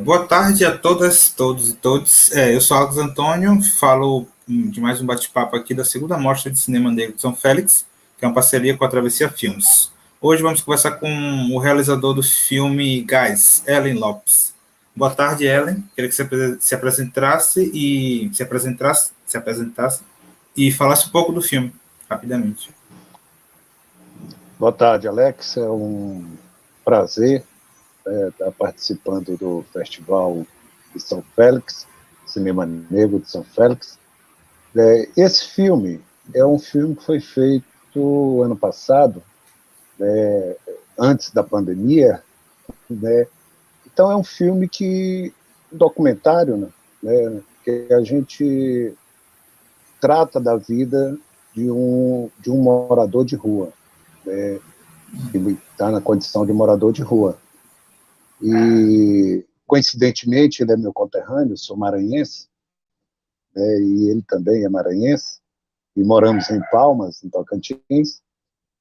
Boa tarde a todas, todos e todos. Eu sou Alex Antônio, falo de mais um bate-papo aqui da segunda Mostra de Cinema Negro de São Félix, que é uma parceria com a Travessia Filmes. Hoje vamos conversar com o realizador do filme Gás, Ellen Lopes. Boa tarde, Ellen. Queria que você se apresentasse e falasse um pouco do filme, rapidamente. Boa tarde, Alex. É um prazer estar participando do Festival de São Félix, Cinema Negro de São Félix. Esse filme é um filme que foi feito ano passado, antes da pandemia, né? Então é um filme um documentário, né, que a gente trata da vida de um morador de rua, né, que está na condição de morador de rua. E, coincidentemente, ele é meu conterrâneo, sou maranhense, e ele também é maranhense, e moramos em Palmas, em Tocantins.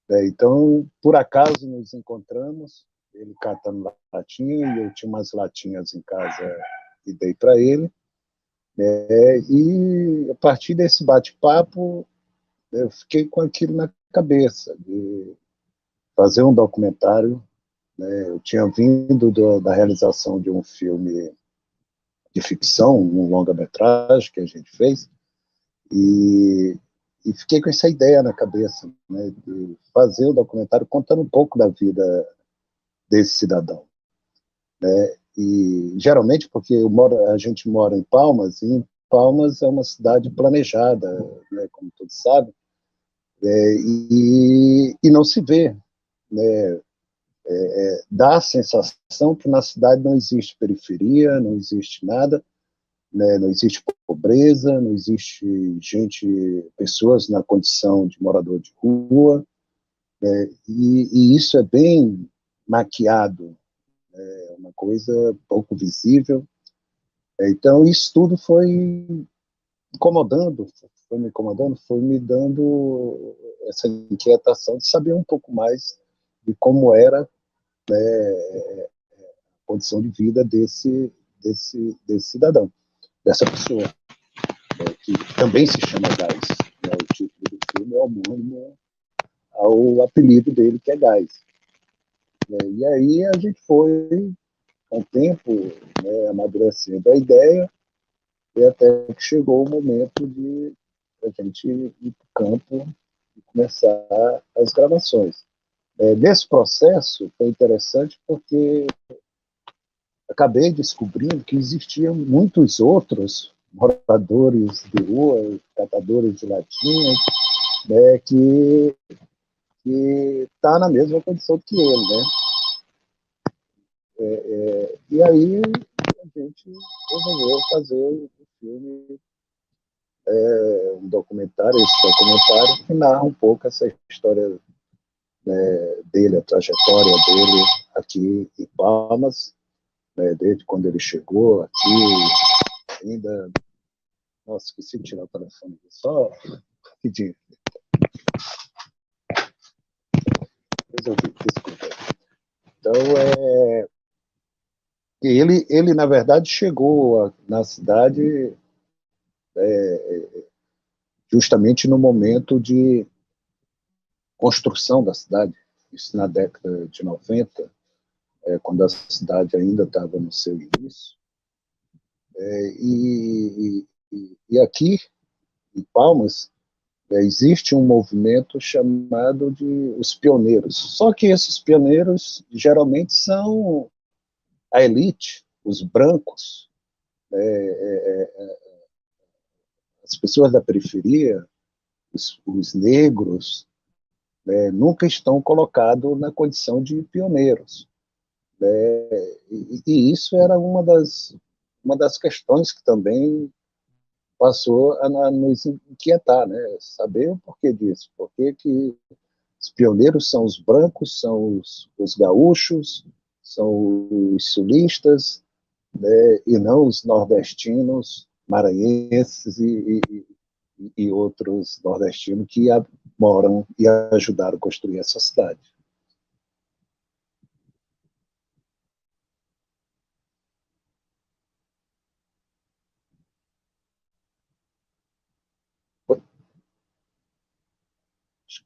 Então, por acaso, nos encontramos, ele catando latinha, e eu tinha umas latinhas em casa e dei para ele. E, a partir desse bate-papo, eu fiquei com aquilo na cabeça, de fazer um documentário. Eu tinha vindo da realização de um filme de ficção, um longa-metragem que a gente fez, e, e fiquei com essa ideia na cabeça, né, de fazer o documentário contando um pouco da vida desse cidadão. E geralmente, porque a gente mora em Palmas, e em Palmas é uma cidade planejada, né, como todos sabem, e não se vê, né, dá a sensação que na cidade não existe periferia, não existe nada, né, não existe pobreza, não existe pessoas na condição de morador de rua, e isso é bem maquiado, é uma coisa pouco visível. Então, isso tudo foi me incomodando, foi me dando essa inquietação de saber um pouco mais de como era, né, a condição de vida desse cidadão, dessa pessoa, que também se chama Gás. Né? O título do filme é homônimo ao apelido dele, que é Gás. E aí a gente foi, com o tempo, né, amadurecendo a ideia, e até que chegou o momento de a gente ir para o campo e começar as gravações. Nesse processo foi interessante porque acabei descobrindo que existiam muitos outros moradores de rua, catadores de latinhas, né, que está na mesma condição que ele, né? E aí a gente resolveu fazer um filme, um documentário, esse documentário que narra um pouco essa história, né, dele, a trajetória dele aqui em Palmas, né, desde quando ele chegou aqui, ainda... Nossa, esqueci de tirar o telefone, só pedir. Resolvi, desculpa. Então, ele, na verdade, chegou na cidade justamente no momento de construção da cidade, isso na década de 90, quando a cidade ainda estava no seu início. E aqui, em Palmas, existe um movimento chamado de os pioneiros. Só que esses pioneiros geralmente são a elite, os brancos, as pessoas da periferia, os negros, nunca estão colocados na condição de pioneiros. E isso era uma das questões que também passou a nos inquietar, né? Saber o porquê disso, por que os pioneiros são os brancos, são os gaúchos, são os sulistas, né? E não os nordestinos, maranhenses e outros nordestinos que moram e ajudaram a construir essa cidade.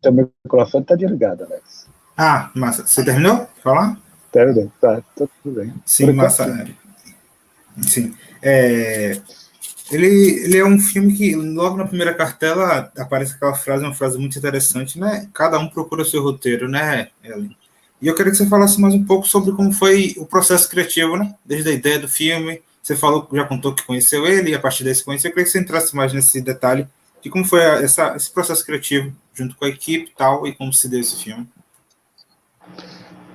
O microfone está desligado, Alex. Ah, massa. Você terminou de falar? Tá tudo bem. Sim, massa. Sim. Ele é um filme que, logo na primeira cartela, aparece aquela frase, uma frase muito interessante, né? Cada um procura seu roteiro, né, Ellen? E eu queria que você falasse mais um pouco sobre como foi o processo criativo, né? Desde a ideia do filme. Você falou, já contou que conheceu ele, e a partir daí você conheceu. Eu queria que você entrasse mais nesse detalhe de como foi esse processo criativo, junto com a equipe e tal, e como se deu esse filme.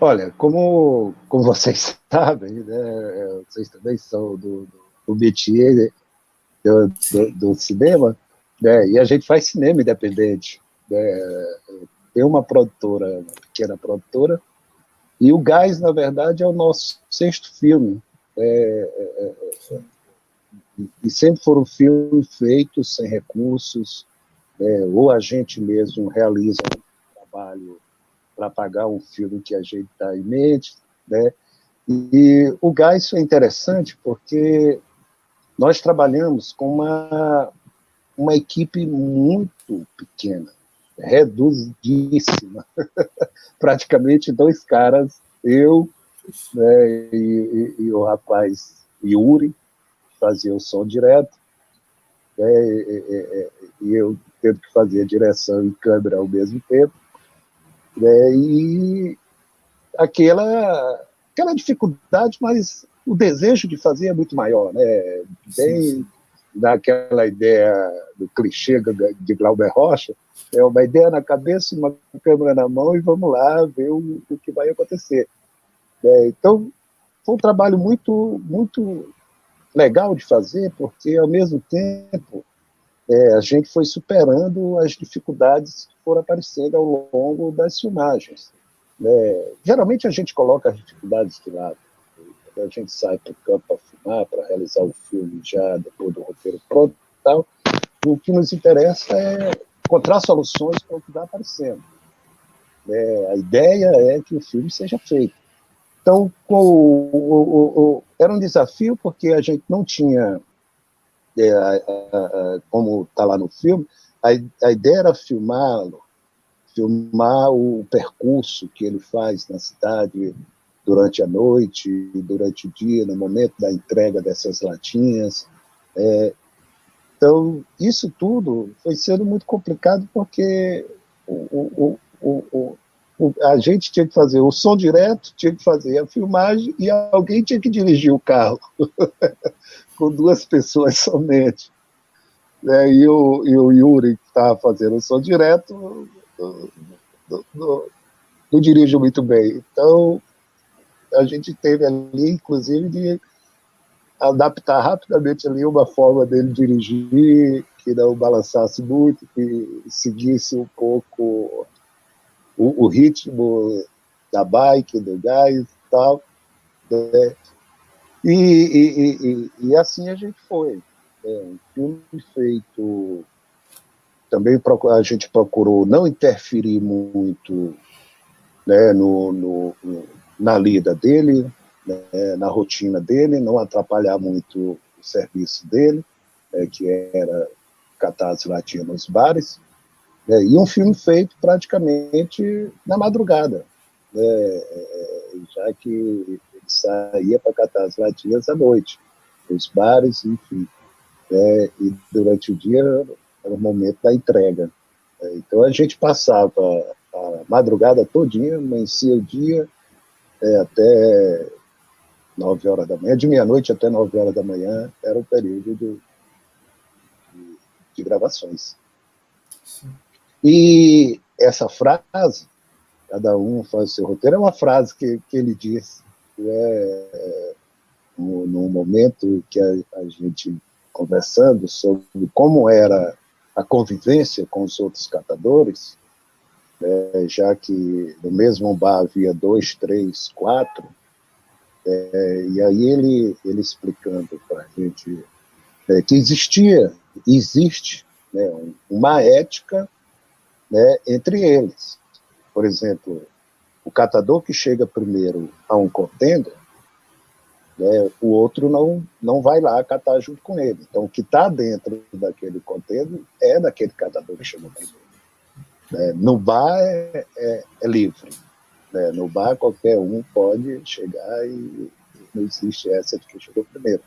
Olha, como vocês sabem, né, vocês também são do métier do cinema, né, e a gente faz cinema independente. Né, tem uma produtora, uma pequena produtora, e o Gás, na verdade, é o nosso sexto filme. E sempre foram filmes feitos sem recursos, ou a gente mesmo realiza um trabalho para pagar um filme que a gente está em mente, né? E o Gás foi interessante porque nós trabalhamos com uma equipe muito pequena, reduzidíssima, praticamente 2 caras, eu, né, e o rapaz Yuri, fazia o som direto, né, e eu tendo que fazer direção e câmera ao mesmo tempo, né, e aquela dificuldade, mas o desejo de fazer é muito maior, né? Bem daquela ideia do clichê de Glauber Rocha, é uma ideia na cabeça, uma câmera na mão e vamos lá ver o que vai acontecer. Então, foi um trabalho muito, muito legal de fazer, porque, ao mesmo tempo, a gente foi superando as dificuldades que foram aparecendo ao longo das filmagens. Geralmente a gente coloca as dificuldades de lado. Quando a gente sai para o campo para filmar, para realizar o filme já depois do roteiro pronto e tal, o que nos interessa é encontrar soluções para o que está aparecendo. A ideia é que o filme seja feito. Então, era um desafio porque a gente não tinha, como está lá no filme, a ideia era filmar o percurso que ele faz na cidade durante a noite, durante o dia, no momento da entrega dessas latinhas. Então, isso tudo foi sendo muito complicado porque a gente tinha que fazer o som direto, tinha que fazer a filmagem e alguém tinha que dirigir o carro, com 2 pessoas somente. E o Yuri, que estava fazendo o som direto, não dirige muito bem. Então, a gente teve ali, inclusive, de adaptar rapidamente ali uma forma dele dirigir, que não balançasse muito, que seguisse um pouco o ritmo da bike, do gás e tal. Né? E assim a gente foi. Um filme feito... Também a gente procurou não interferir muito, né, na lida dele, né, na rotina dele, não atrapalhar muito o serviço dele, que era catar as latinhas nos bares, e um filme feito praticamente na madrugada, né, já que ele saía para catar as latinhas à noite, nos bares, enfim, e durante o dia era o momento da entrega. Então a gente passava a madrugada todinha, amanhecia o dia, até 9 horas da manhã, de meia-noite até 9 horas da manhã, era o período de gravações. Sim. E essa frase, cada um faz o seu roteiro, é uma frase que ele disse, no momento que a gente conversando sobre como era a convivência com os outros catadores, já que no mesmo bar havia 2, 3, 4, e aí ele explicando para a gente que existe, né, uma ética, né, entre eles. Por exemplo, o catador que chega primeiro a um contender, né, o outro não vai lá catar junto com ele. Então, o que está dentro daquele contender é daquele catador que chegou primeiro. No bar é livre. No bar qualquer um pode chegar e não existe essa de quem chegou primeiro.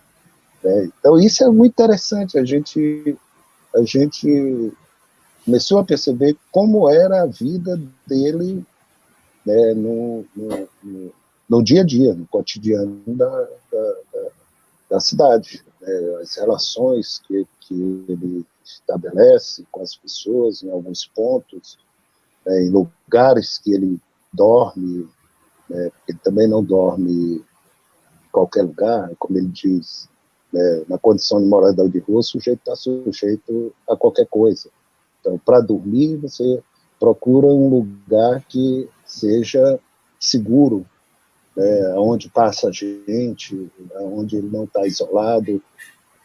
Então isso é muito interessante. A gente começou a perceber como era a vida dele, no dia a dia, no cotidiano da cidade, as relações que ele estabelece com as pessoas em alguns pontos, em lugares que ele dorme, porque ele também não dorme em qualquer lugar, como ele diz, na condição de morador de rua, o sujeito está sujeito a qualquer coisa. Então, para dormir, você procura um lugar que seja seguro, onde passa gente, onde ele não está isolado,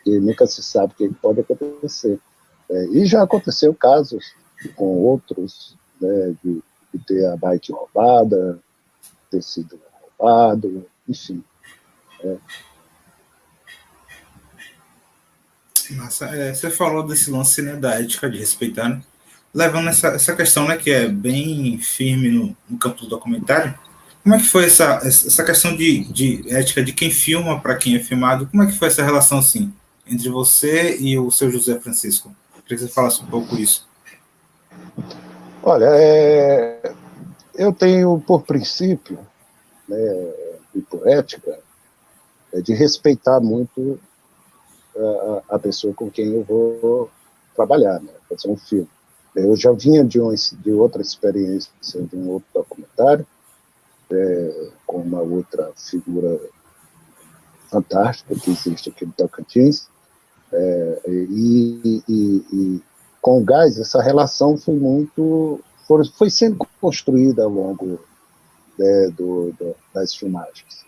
e nunca se sabe o que pode acontecer. E já aconteceu casos com outros, de ter a bike roubada, ter sido roubado, enfim. Massa. Você falou desse lance, né, da ética de respeitar, né? Levando essa questão, né, que é bem firme no campo do documentário. Como é que foi essa questão de ética de quem filma para quem é filmado? Como é que foi essa relação, assim, entre você e o seu José Francisco? Queria que você falasse um pouco isso. Olha, eu tenho por princípio, e por ética, de respeitar muito a pessoa com quem eu vou trabalhar, fazer um filme. Eu já vinha de outra experiência, de um outro documentário, com uma outra figura fantástica que existe aqui no Tocantins, e com o gás, essa relação foi sendo construída ao longo das filmagens.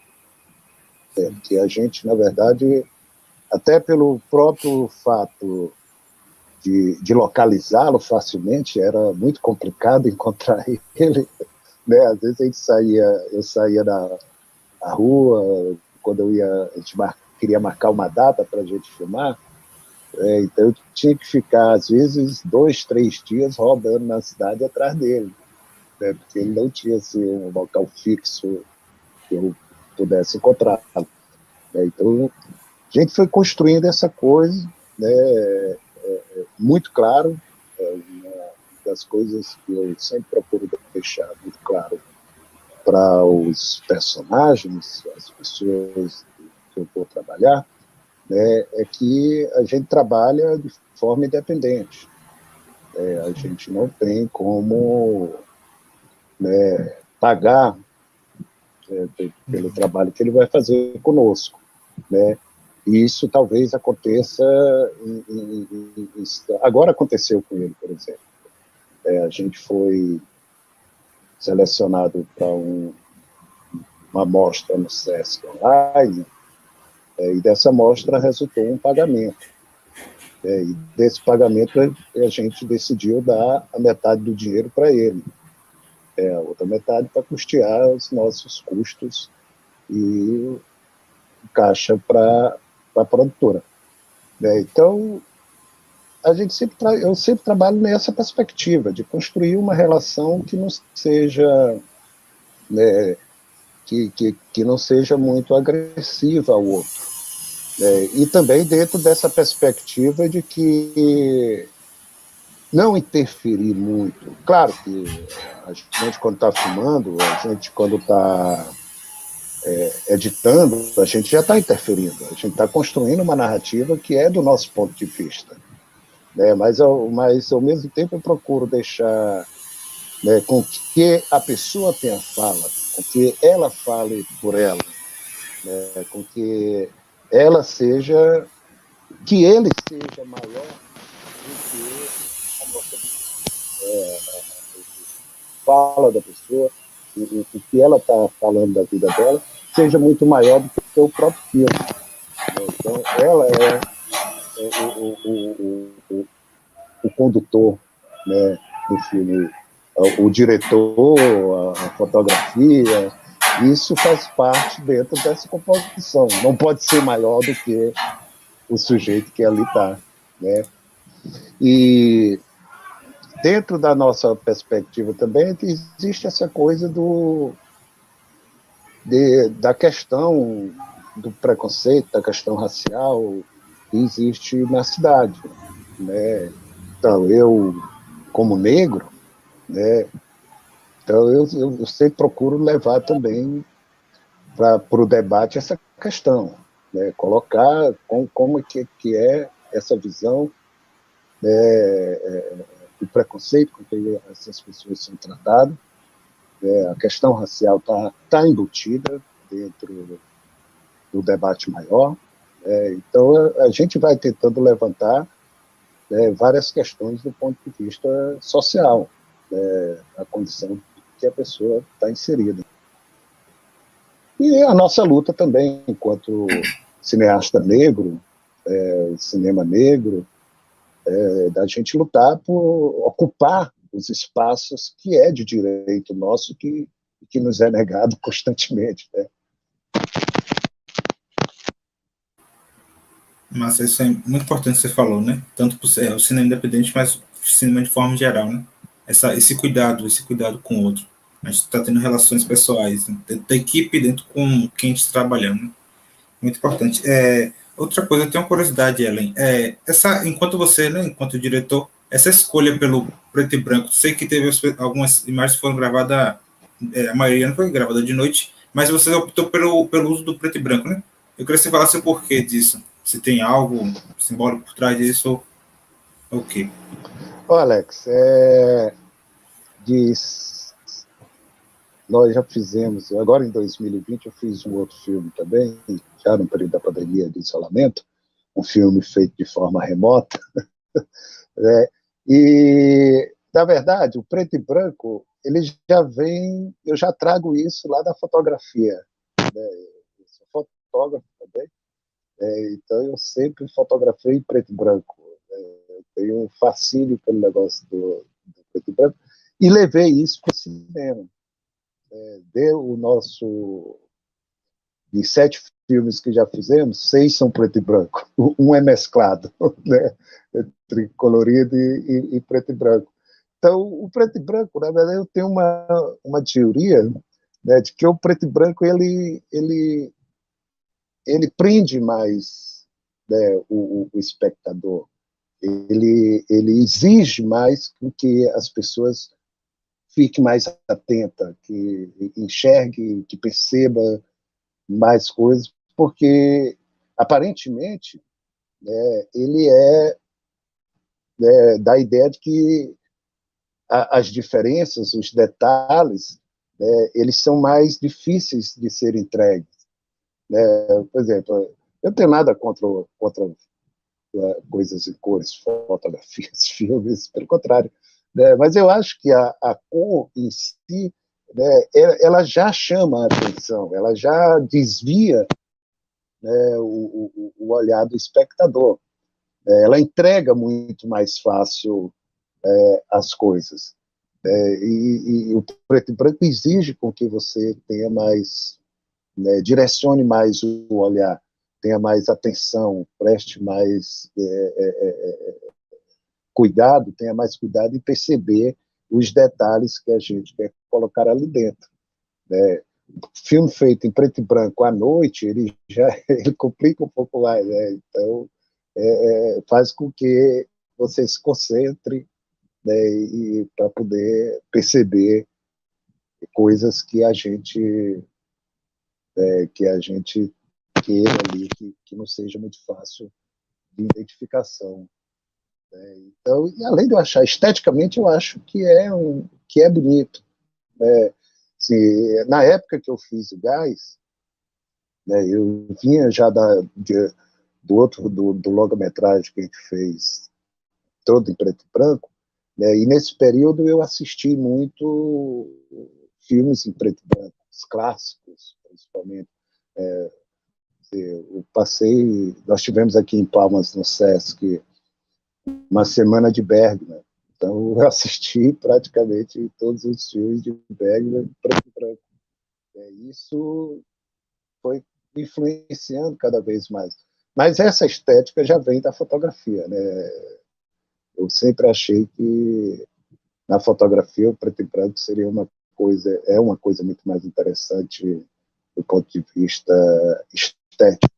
Que a gente, na verdade, até pelo próprio fato de localizá-lo facilmente, era muito complicado encontrar ele. Às vezes eu saía da rua, quando a gente queria marcar uma data para a gente filmar, então eu tinha que ficar, às vezes, 2, 3 dias rodando na cidade atrás dele, porque ele não tinha assim, um local fixo que eu pudesse encontrá-lo. Então, a gente foi construindo essa coisa, muito claro, uma das coisas que eu sempre procuro deixar muito claro para os personagens, as pessoas que eu vou trabalhar, é que a gente trabalha de forma independente. A gente não tem como pagar pelo trabalho que ele vai fazer conosco. E isso talvez aconteça agora aconteceu com ele, por exemplo. A gente foi selecionado para uma mostra no Sesc Online, e dessa mostra resultou um pagamento. E desse pagamento a gente decidiu dar a metade do dinheiro para ele, a outra metade para custear os nossos custos e caixa para a produtora. Então, eu sempre trabalho nessa perspectiva, de construir uma relação que não seja, que não seja muito agressiva ao outro. E também dentro dessa perspectiva de que não interferir muito. Claro que a gente, quando está filmando, a gente, quando está editando, a gente já está interferindo, a gente está construindo uma narrativa que é do nosso ponto de vista. Mas, ao mesmo tempo, eu procuro deixar com que a pessoa tenha fala, com que ela fale por ela, com que ela seja, que ele seja maior do que a nossa fala da pessoa, o que ela está falando da vida dela, seja muito maior do que o próprio filme. Então, ela é o condutor do filme, o diretor, a fotografia. Isso faz parte dentro dessa composição. Não pode ser maior do que o sujeito que ali está. E dentro da nossa perspectiva também, existe essa coisa da questão do preconceito, da questão racial, que existe na cidade, né? Então, eu, como negro, né, então eu sempre procuro levar também para o debate essa questão, né, colocar como que é essa visão, do preconceito com que essas pessoas são tratadas. A questão racial tá embutida dentro do debate maior. Então, a gente vai tentando levantar, várias questões do ponto de vista social, a condição que a pessoa está inserida. E a nossa luta também, enquanto cineasta negro, cinema negro, da gente lutar por ocupar os espaços que é de direito nosso, que nos é negado constantemente, né? Mas isso é muito importante que você falou, né? Tanto para o cinema independente, mas o cinema de forma geral, né? Esse cuidado com o outro. A gente está tendo relações pessoais, né? Dentro da equipe, dentro com quem a gente está trabalhando. Né? Muito importante. Outra coisa, eu tenho uma curiosidade, Ellen. Enquanto você, né, enquanto diretor, essa escolha pelo preto e branco, sei que teve algumas imagens que foram gravadas, a maioria não foi gravada de noite, mas você optou pelo uso do preto e branco, né? Eu queria que você falasse o porquê disso. Se tem algo simbólico por trás disso, ou o quê? Ô, Alex, diz, nós já fizemos, agora em 2020 eu fiz um outro filme também, já no período da pandemia de isolamento, um filme feito de forma remota, né? E, na verdade, o preto e branco, ele já vem, eu já trago isso lá da fotografia, né? Eu sou fotógrafo também, então eu sempre fotografei em preto e branco, né? Eu tenho um fascínio pelo negócio do preto e branco, e levei isso para o cinema. Deu o nosso de 7 filmes que já fizemos, 6 são preto e branco. Um é mesclado, né? Entre colorido e preto e branco. Então, o preto e branco, na verdade, eu tenho uma teoria, né, de que o preto e branco ele prende mais, né, o espectador. Ele exige mais que as pessoas fiquem mais atentas, que enxergue, que perceba mais coisas, porque aparentemente, ele da ideia de que as diferenças, os detalhes, eles são mais difíceis de ser entregues. Né? Por exemplo, eu não tenho nada contra coisas em cores, fotografias, filmes, pelo contrário. Né? Mas eu acho que a cor em si, né, ela já chama a atenção, ela já desvia, né, o olhar do espectador. Ela entrega muito mais fácil as coisas. E o preto e branco exige com que você tenha mais, né, direcione mais o olhar, tenha mais atenção, preste mais cuidado, tenha mais cuidado em perceber os detalhes que a gente quer colocar ali dentro. Né? Filme feito em preto e branco à noite, ele complica um pouco mais, né? Então, faz com que você se concentre, né, e para poder perceber coisas que a gente queira ali, que não seja muito fácil de identificação. Né? Então, e além de eu achar esteticamente, eu acho que é bonito. Né? Assim, na época que eu fiz o Gás, né, eu vinha já do longa-metragem que a gente fez, todo em preto e branco, né, e nesse período eu assisti muito filmes em preto e branco, os clássicos, principalmente. Nós tivemos aqui em Palmas, no Sesc, uma semana de Bergman. Então, eu assisti praticamente todos os filmes de Bergman preto e branco. Isso foi influenciando cada vez mais. Mas essa estética já vem da fotografia, né? Eu sempre achei que na fotografia, o preto e branco seria uma coisa muito mais interessante do ponto de vista estético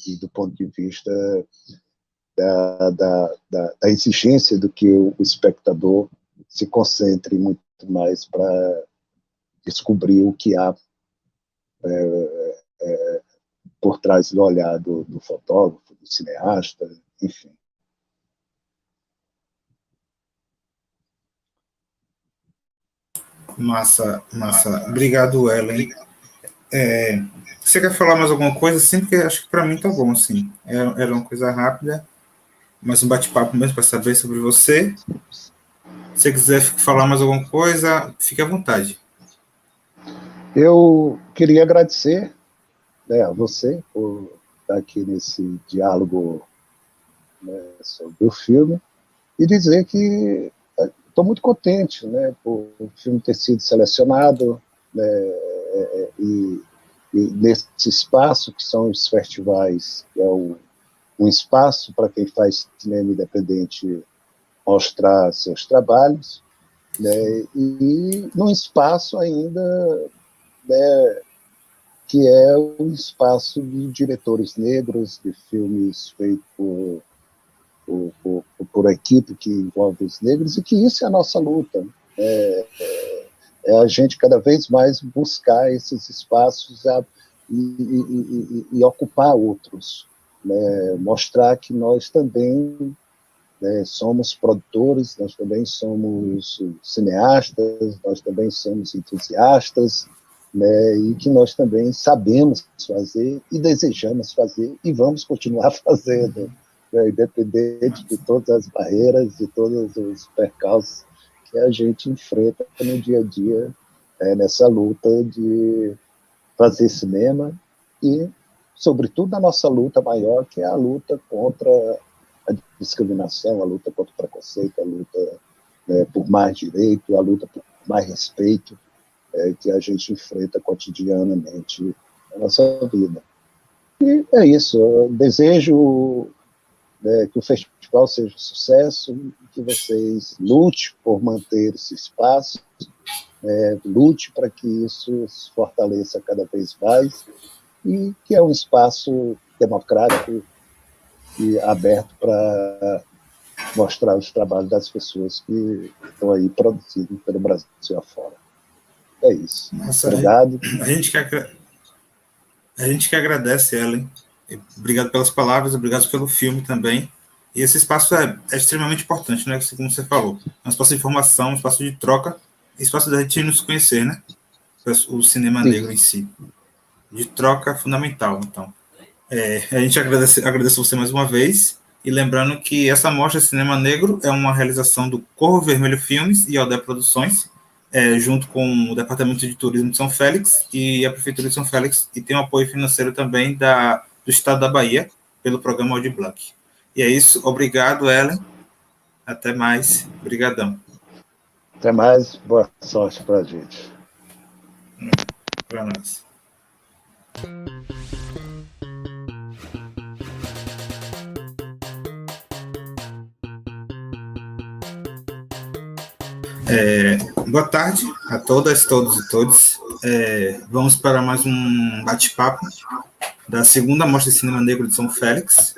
e do ponto de vista da exigência do que o espectador se concentre muito mais para descobrir o que há por trás do olhar do fotógrafo, do cineasta, enfim. Massa, massa. Obrigado, Ellen. Você quer falar mais alguma coisa? Sim, porque acho que para mim tá bom, assim. Era uma coisa rápida, mas um bate-papo mesmo para saber sobre você. Se você quiser falar mais alguma coisa, fique à vontade. Eu queria agradecer, né, a você por estar aqui nesse diálogo, né, sobre o filme e dizer que estou muito contente, né, por o filme ter sido selecionado, né, e nesse espaço que são os festivais, que é um espaço para quem faz cinema independente mostrar seus trabalhos, né, e num espaço ainda, né, que é o espaço de diretores negros, de filmes feitos por equipe que envolve os negros, e que isso é a nossa luta. É a gente cada vez mais buscar esses espaços e ocupar outros, né? Mostrar que nós também, né, somos produtores, nós também somos cineastas, nós também somos entusiastas, né, e que nós também sabemos fazer e desejamos fazer e vamos continuar fazendo, né, independente de todas as barreiras e todos os percalços que a gente enfrenta no dia a dia, nessa luta de fazer cinema e, sobretudo, a nossa luta maior, que é a luta contra a discriminação, a luta contra o preconceito, a luta, né, por mais direito, a luta por mais respeito, que a gente enfrenta cotidianamente na nossa vida. E é isso. Eu desejo, né, que o festival seja um sucesso, que vocês lutem por manter esse espaço, lute para que isso se fortaleça cada vez mais e que é um espaço democrático e aberto para mostrar os trabalhos das pessoas que estão aí produzindo pelo Brasil afora. É isso. Nossa, Obrigado. a gente que, a gente que agradece, Ellen. Obrigado pelas palavras, obrigado pelo filme também. E esse espaço é extremamente importante, né? Como você falou. É um espaço de informação, um espaço de troca, espaço da gente nos conhecer, né? O cinema Sim. negro em si. De troca fundamental, então. A gente agradece você mais uma vez. E lembrando que essa mostra Cinema Negro é uma realização do Corvo Vermelho Filmes e Aldeia Produções, junto com o Departamento de Turismo de São Félix e a Prefeitura de São Félix, e tem um apoio financeiro também do Estado da Bahia, pelo programa Audi Blanc. E é isso. Obrigado, Ellen. Até mais. Obrigadão. Até mais. Boa sorte para a gente. Para nós. Boa tarde a todas, todos e todos. Vamos para mais um bate-papo da segunda Mostra de Cinema Negro de São Félix,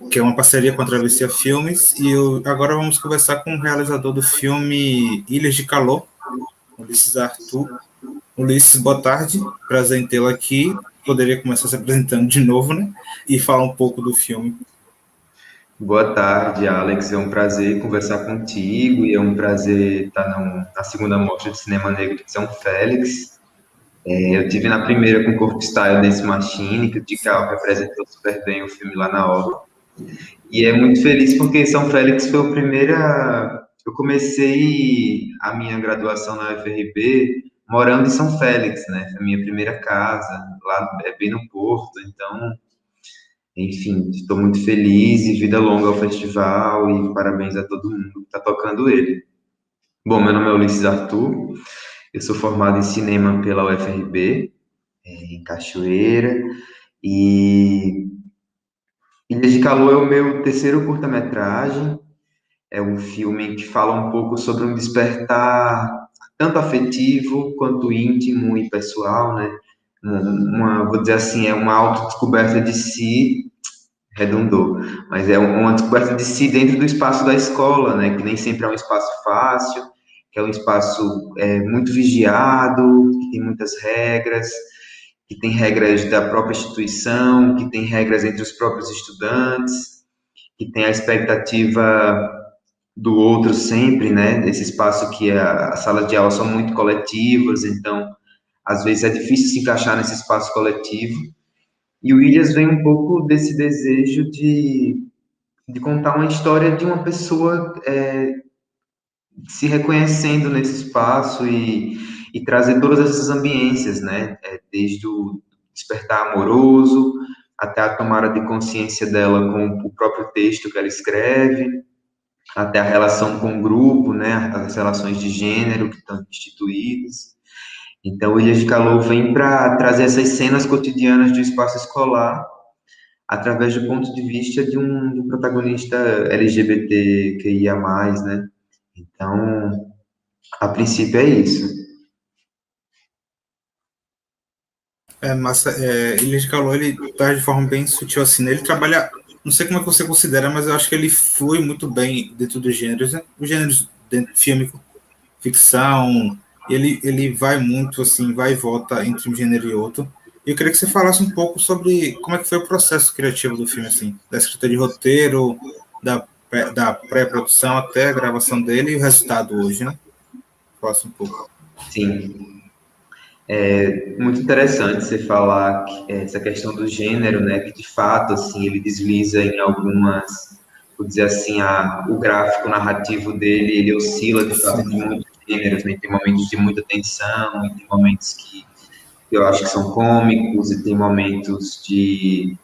que é uma parceria com a Travessia Filmes, e agora vamos conversar com o realizador do filme Ilhas de Calor, Ulisses Arthur. Ulisses, boa tarde, prazer em tê-lo aqui. Poderia começar se apresentando de novo, né? E falar um pouco do filme. Boa tarde, Alex. É um prazer conversar contigo e é um prazer estar na segunda mostra de cinema negro de São Félix. Eu tive na primeira com o Corpo Style Dance Machine, que o Tical representou super bem o filme lá na obra. E é muito feliz porque São Félix foi a primeira. Eu comecei a minha graduação na UFRB morando em São Félix, né? Foi a minha primeira casa, lá bem no Porto. Então, enfim, estou muito feliz e vida longa ao festival e parabéns a todo mundo que está tocando ele. Bom, meu nome é Ulisses Arthur, eu sou formado em cinema pela UFRB, em Cachoeira, e Ilhas de Calor é o meu terceiro curta-metragem. É um filme que fala um pouco sobre um despertar tanto afetivo quanto íntimo e pessoal, né? Vou dizer assim, é uma autodescoberta de si, redundou, mas é uma descoberta de si dentro do espaço da escola, né? Que nem sempre é um espaço fácil, que é um espaço muito vigiado, que tem muitas regras, que tem regras da própria instituição, que tem regras entre os próprios estudantes, que tem a expectativa do outro sempre, né? Esse espaço que as salas de aula são muito coletivas, então às vezes é difícil se encaixar nesse espaço coletivo. E o Williams vem um pouco desse desejo de contar uma história de uma pessoa se reconhecendo nesse espaço e trazer todas essas ambiências, né? Desde o despertar amoroso até a tomada de consciência dela com o próprio texto que ela escreve, até a relação com o grupo, né? As relações de gênero que estão instituídas. Então, o Ilhas de Calor vem para trazer essas cenas cotidianas do espaço escolar através do ponto de vista de um protagonista LGBTQIA+, né? Então, a princípio é isso. Massa, Ilha de Calor, ele tá de forma bem sutil assim, né? Ele trabalha, não sei como é que você considera, mas eu acho que ele flui muito bem dentro dos gêneros, né? Os gêneros dentro, filme, ficção, ele vai muito assim, vai e volta entre um gênero e outro. E eu queria que você falasse um pouco sobre como é que foi o processo criativo do filme, assim, da escrita de roteiro, da pré-produção até a gravação dele e o resultado hoje, né? Falasse um pouco. Sim. É muito interessante você falar essa questão do gênero, né? Que de fato, assim, ele desliza em algumas, vou dizer assim, o gráfico narrativo dele, ele oscila de fato de muitos gêneros, né? Tem momentos de muita tensão, e tem momentos que eu acho que são cômicos, e tem momentos de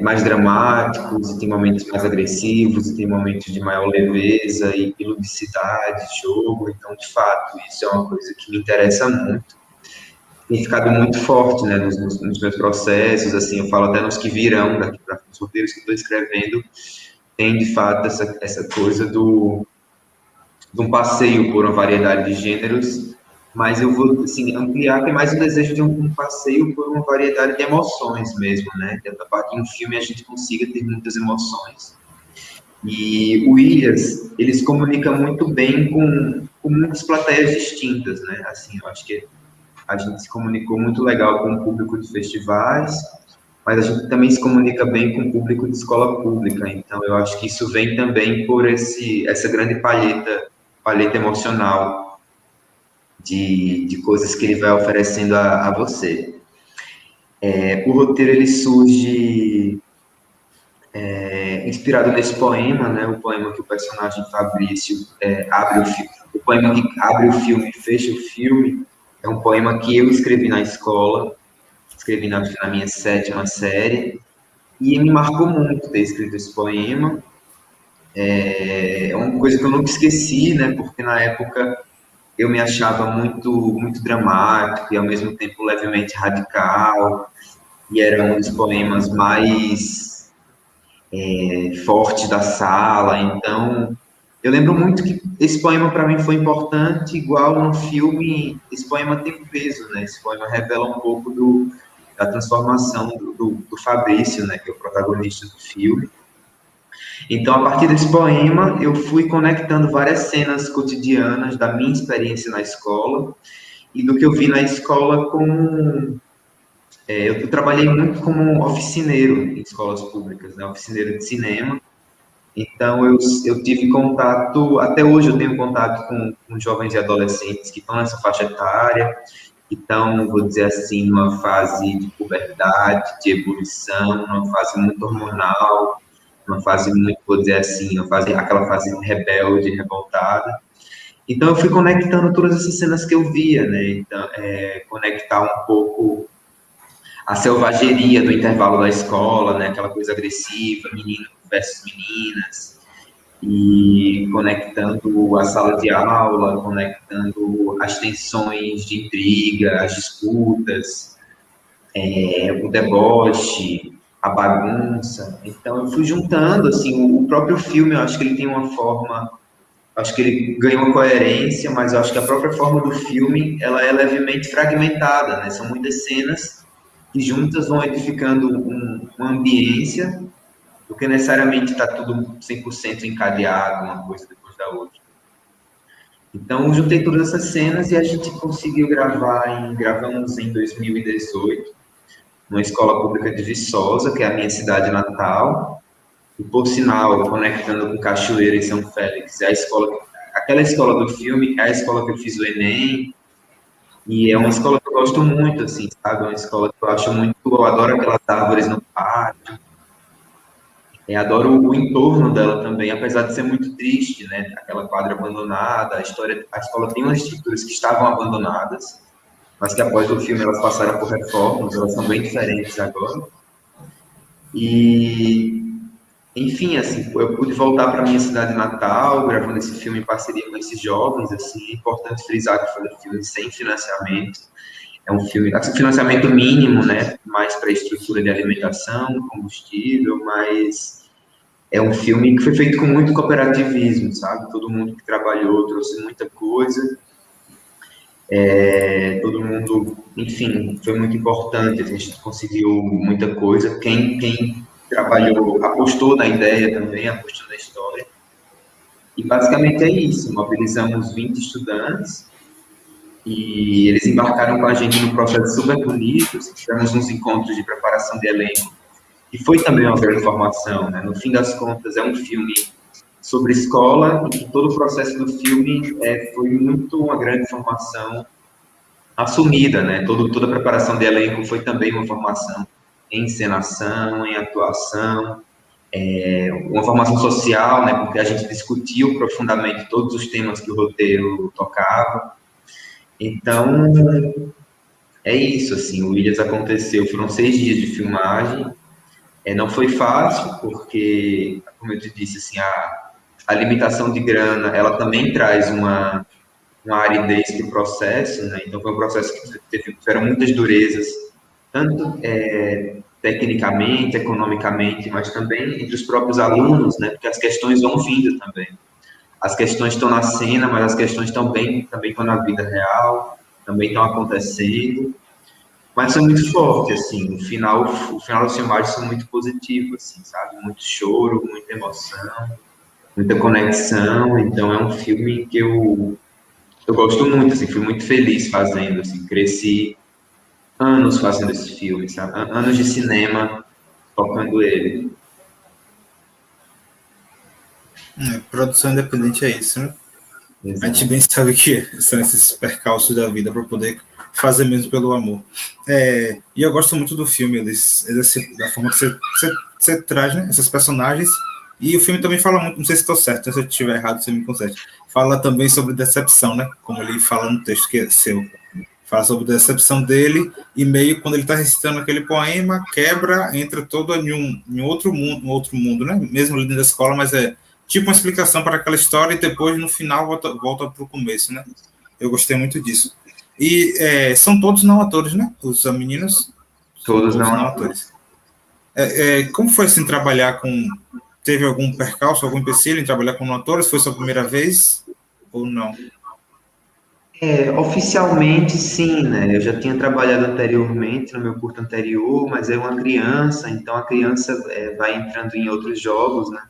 mais dramáticos, e tem momentos mais agressivos, e tem momentos de maior leveza e ludicidade de jogo. Então, de fato, isso é uma coisa que me interessa muito. Tem ficado muito forte, né, nos meus processos, assim, eu falo até nos que virão daqui para os roteiros que estou escrevendo, tem, de fato, essa coisa de um passeio por uma variedade de gêneros, mas eu vou, assim, ampliar, tem mais o desejo de um passeio por uma variedade de emoções mesmo, né? Para que em um filme a gente consiga ter muitas emoções. E o Williams, ele se comunica muito bem com muitas plateias distintas, né? Assim, eu acho que a gente se comunicou muito legal com o público de festivais, mas a gente também se comunica bem com o público de escola pública. Então, eu acho que isso vem também por essa grande palheta emocional de coisas que ele vai oferecendo a você. O roteiro, ele surge inspirado nesse poema, né? O poema que o personagem Fabrício o poema que abre o filme e fecha o filme, é um poema que eu escrevi na escola, escrevi na minha 7ª série, e me marcou muito ter escrito esse poema. É uma coisa que eu nunca esqueci, né? Porque na época eu me achava muito dramático e ao mesmo tempo levemente radical, e era um dos poemas mais fortes da sala. Então, eu lembro muito que esse poema para mim foi importante, igual no filme, esse poema tem um peso, né? Esse poema revela um pouco da transformação do Fabrício, né? Que é o protagonista do filme. Então, a partir desse poema, eu fui conectando várias cenas cotidianas da minha experiência na escola e do que eu vi na escola com... eu trabalhei muito como oficineiro em escolas públicas, né? Oficineiro de cinema. Então, eu tive contato, até hoje eu tenho contato com jovens e adolescentes que estão nessa faixa etária, que estão, vou dizer assim, numa fase de puberdade, de ebulição, numa fase muito hormonal, uma fase muito, vou dizer assim, aquela fase rebelde, revoltada. Então, eu fui conectando todas essas cenas que eu via, né? Então, conectar um pouco a selvageria do intervalo da escola, né? Aquela coisa agressiva, menino versus meninas, e conectando a sala de aula, conectando as tensões de intriga, as disputas, o deboche, a bagunça. Então eu fui juntando, assim, o próprio filme, eu acho que ele tem uma forma, acho que ele ganha uma coerência, mas eu acho que a própria forma do filme, ela é levemente fragmentada, né? São muitas cenas que juntas vão edificando uma ambiência, do que necessariamente está tudo 100% encadeado, uma coisa depois da outra. Então, eu juntei todas essas cenas e a gente conseguiu gravamos em 2018, numa escola pública de Viçosa, que é a minha cidade natal, e por sinal, conectando com Cachoeira e São Félix, é a escola, aquela escola do filme é a escola que eu fiz o Enem, e é uma escola que eu gosto muito, assim, sabe? É uma escola que eu acho muito, eu adoro aquelas árvores no pátio, adoro o entorno dela também, apesar de ser muito triste, né? Aquela quadra abandonada, a escola tem umas estruturas que estavam abandonadas, mas que após o filme elas passaram por reformas, elas são bem diferentes agora. E, enfim, assim, eu pude voltar para minha cidade natal, gravando esse filme em parceria com esses jovens, assim, é importante frisar que foi um filme sem financiamento, é um filme, assim, financiamento mínimo, né, mais para estrutura de alimentação, combustível, mas é um filme que foi feito com muito cooperativismo, sabe? Todo mundo que trabalhou trouxe muita coisa, todo mundo, enfim, foi muito importante, a gente conseguiu muita coisa. Quem trabalhou apostou na ideia também, apostou na história. E basicamente é isso, mobilizamos 20 estudantes e eles embarcaram com a gente num processo super bonito, tivemos uns encontros de preparação de elenco, e foi também uma grande formação, né? No fim das contas, é um filme sobre escola e todo o processo do filme foi muito uma grande formação assumida, né? Toda a preparação de elenco foi também uma formação em encenação, em atuação, uma formação social, né? Porque a gente discutiu profundamente todos os temas que o roteiro tocava. Então, é isso, assim, o Ilhas aconteceu, foram 6 dias de filmagem, não foi fácil, porque, como eu te disse, assim, a limitação de grana, ela também traz uma aridez para o processo, né? Então foi um processo que tiveram muitas durezas, tanto tecnicamente, economicamente, mas também entre os próprios alunos, né? Porque as questões vão vindo também. As questões estão na cena, mas as questões também estão na vida real, também estão acontecendo. Mas foi muito forte, assim, o final das filmagens foi muito positivo, assim, sabe? Muito choro, muita emoção, muita conexão. Então é um filme que eu gosto muito, assim, fui muito feliz fazendo, assim, cresci anos fazendo esse filme, sabe? Anos de cinema tocando ele. Produção independente é isso, né? A gente Exato. bem sabe que são esses percalços da vida para poder fazer mesmo pelo amor. E eu gosto muito do filme, da forma que você traz, né, esses personagens. E o filme também fala muito, não sei se estou certo, se eu estiver errado, você me conserte. Fala também sobre decepção, né? Como ele fala no texto que é seu. Fala sobre a decepção dele e meio quando ele está recitando aquele poema, quebra, entra todo em outro mundo, né? Mesmo ali dentro da escola, mas é tipo uma explicação para aquela história e depois no final volta para o começo, né? Eu gostei muito disso. E são todos não atores, né? Os meninos são Todos todos não não atores. atores. Como foi assim trabalhar com... Teve algum percalço, algum empecilho em trabalhar com não atores? Foi sua primeira vez ou não? Oficialmente, sim, né? Eu já tinha trabalhado anteriormente, no meu curso anterior, mas é uma criança, então a criança vai entrando em outros jogos, né?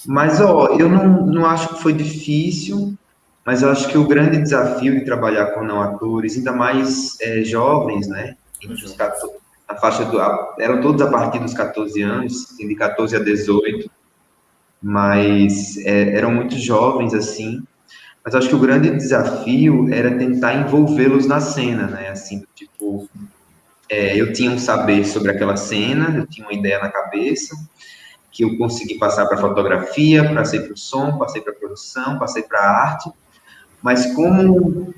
Mas, ó, eu não acho que foi difícil, mas eu acho que o grande desafio de trabalhar com não atores, ainda mais jovens, né? Entre os 14, a faixa eram todos a partir dos 14 anos, de 14 a 18, mas eram muito jovens, assim. Mas acho que o grande desafio era tentar envolvê-los na cena, né? Assim, tipo, eu tinha um saber sobre aquela cena, eu tinha uma ideia na cabeça, que eu consegui passar para a fotografia, passei para o som, passei para a produção, passei para a arte, mas como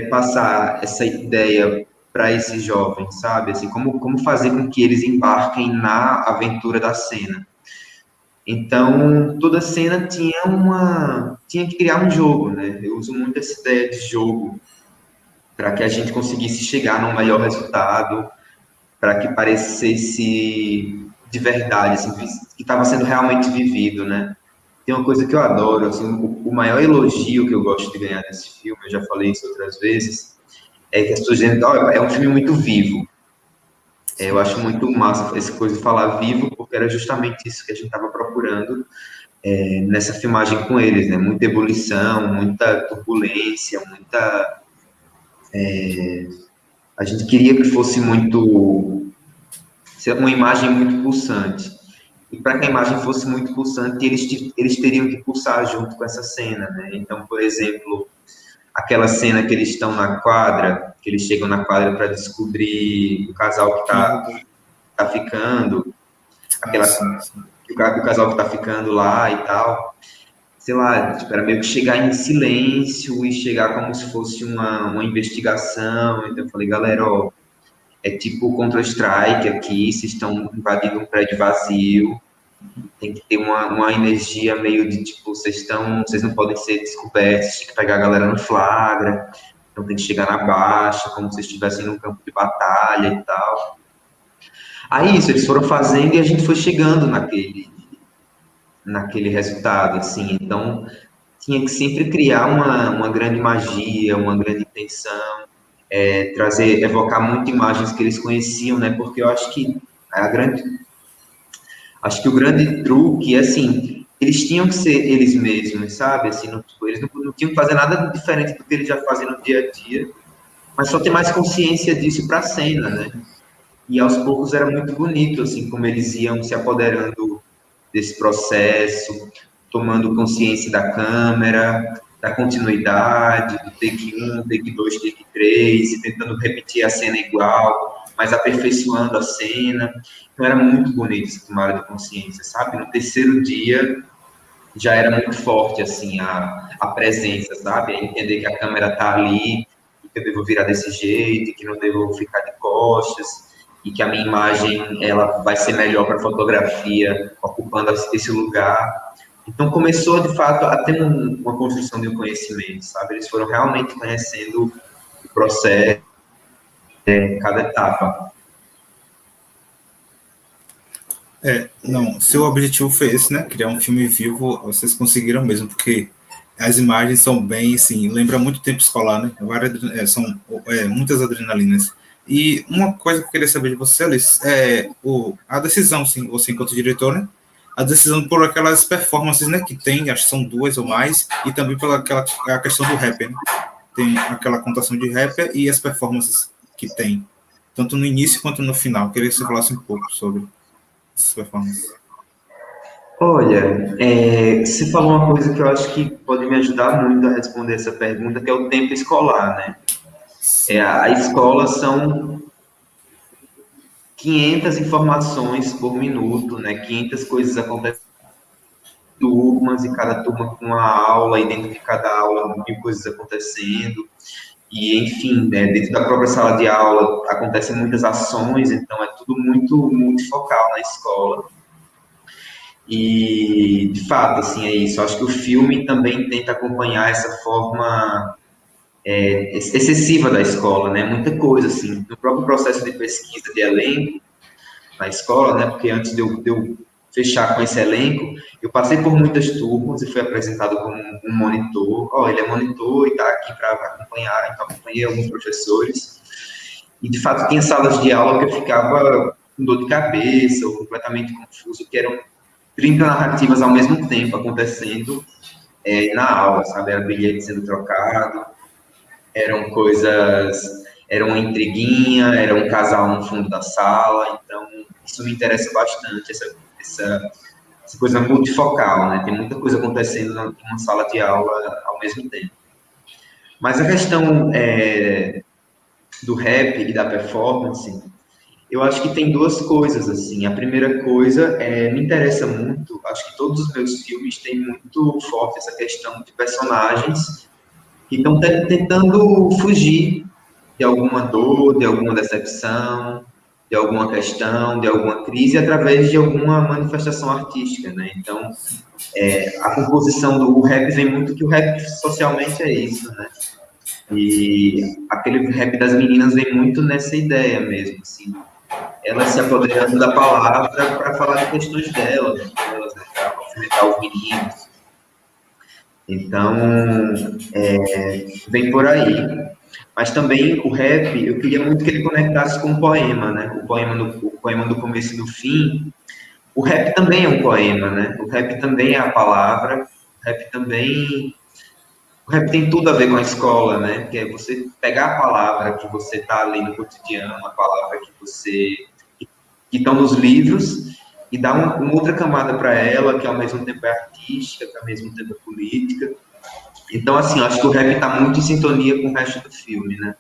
passar essa ideia para esses jovens, sabe? Assim, como fazer com que eles embarquem na aventura da cena. Então, toda cena tinha que criar um jogo, né? Eu uso muito essa ideia de jogo para que a gente conseguisse chegar num melhor resultado, para que parecesse de verdade, assim, que estava sendo realmente vivido, né? Tem uma coisa que eu adoro, assim, o maior elogio que eu gosto de ganhar nesse filme, eu já falei isso outras vezes, é que as pessoas dizem, olha, é um filme muito vivo. Eu acho muito massa essa coisa de falar vivo, porque era justamente isso que a gente estava procurando nessa filmagem com eles, né? Muita ebulição, muita turbulência, muita... A gente queria que fosse muito... uma imagem muito pulsante. E para que a imagem fosse muito pulsante, eles teriam que pulsar junto com essa cena, né? Então, por exemplo, aquela cena que eles estão na quadra, que eles chegam na quadra para descobrir o casal que tá ficando, o casal que tá ficando lá e tal, sei lá, tipo, era meio que chegar em silêncio e chegar como se fosse uma investigação. Então eu falei, galera, ó, é tipo Counter-Strike aqui, vocês estão invadindo um prédio vazio, tem que ter uma energia meio de tipo, vocês não podem ser descobertos, tem que pegar a galera no flagra, então tem que chegar na baixa, como se estivessem num campo de batalha e tal. Aí isso, eles foram fazendo e a gente foi chegando naquele resultado, assim. Então, tinha que sempre criar uma grande magia, uma grande intenção, evocar muito imagens que eles conheciam, né? Porque eu acho que o grande truque é assim, eles tinham que ser eles mesmos, sabe? Assim, eles não tinham que fazer nada diferente do que eles já fazem no dia a dia, mas só ter mais consciência disso para a cena, né? E aos poucos era muito bonito, assim, como eles iam se apoderando desse processo, tomando consciência da câmera, da continuidade, do take 1, take 2, take 3, e tentando repetir a cena igual, mas aperfeiçoando a cena. Então era muito bonito essa tomada de consciência, sabe? No terceiro dia já era muito forte, assim, a presença, sabe? Entender que a câmera tá ali, que eu devo virar desse jeito, que não devo ficar de costas, e que a minha imagem ela vai ser melhor para a fotografia, ocupando esse lugar. Então começou, de fato, a ter uma construção de um conhecimento, sabe? Eles foram realmente conhecendo o processo, cada etapa. Não, seu objetivo foi esse, né? Criar um filme vivo, vocês conseguiram mesmo, porque as imagens são bem, assim, lembra muito tempo escolar, né? São muitas adrenalinas. E uma coisa que eu queria saber de você, Alice, a decisão, sim, você enquanto diretor, né? A decisão por aquelas performances, né? Que tem, acho que são 2 ou mais, e também pela a questão do rapper, né? Tem aquela contação de rapper e as performances que tem, tanto no início quanto no final. Eu queria que você falasse um pouco sobre essas performances. Olha, você falou uma coisa que eu acho que pode me ajudar muito a responder essa pergunta, que é o tempo escolar, né? A escola são 500 informações por minuto, né? 500 coisas acontecendo em turmas, e cada turma com uma aula, e dentro de cada aula, 1000 coisas acontecendo. E, enfim, né, dentro da própria sala de aula acontecem muitas ações, então é tudo muito multifocal na escola. E, de fato, assim, é isso. Eu acho que o filme também tenta acompanhar essa forma excessiva da escola, né? Muita coisa, assim. No próprio processo de pesquisa de elenco na escola, né? Porque antes de eu fechar com esse elenco, eu passei por muitas turmas e fui apresentado como um monitor. Ele é monitor e está aqui para acompanhar. Então, acompanhei alguns professores. E, de fato, tinha salas de aula que eu ficava com dor de cabeça ou completamente confuso, que eram 30 narrativas ao mesmo tempo acontecendo na aula, sabe? Era bilhete sendo trocado, eram coisas, era uma intriguinha, era um casal no fundo da sala, então isso me interessa bastante, essa coisa multifocal, né? Tem muita coisa acontecendo numa sala de aula ao mesmo tempo. Mas a questão do rap e da performance, eu acho que tem duas coisas, assim. A primeira coisa me interessa muito, acho que todos os meus filmes têm muito forte essa questão de personagens que estão tentando fugir de alguma dor, de alguma decepção, de alguma questão, de alguma crise, através de alguma manifestação artística, né? Então, a composição do rap vem muito, que o rap socialmente é isso, né? E aquele rap das meninas vem muito nessa ideia mesmo, assim, elas se apoderando da palavra para falar de questões delas, né, para movimentar os meninos. Então, vem por aí. Mas também o rap, eu queria muito que ele conectasse com o poema, né? O poema do começo e do fim. O rap também é um poema, né? O rap também é a palavra. O rap tem tudo a ver com a escola, né? Que é você pegar a palavra que você tá ali no cotidiano, a palavra que estão nos livros e dar uma outra camada para ela, que ao mesmo tempo é artística, que ao mesmo tempo é política. Então, assim, eu acho que o rap está muito em sintonia com o resto do filme, né?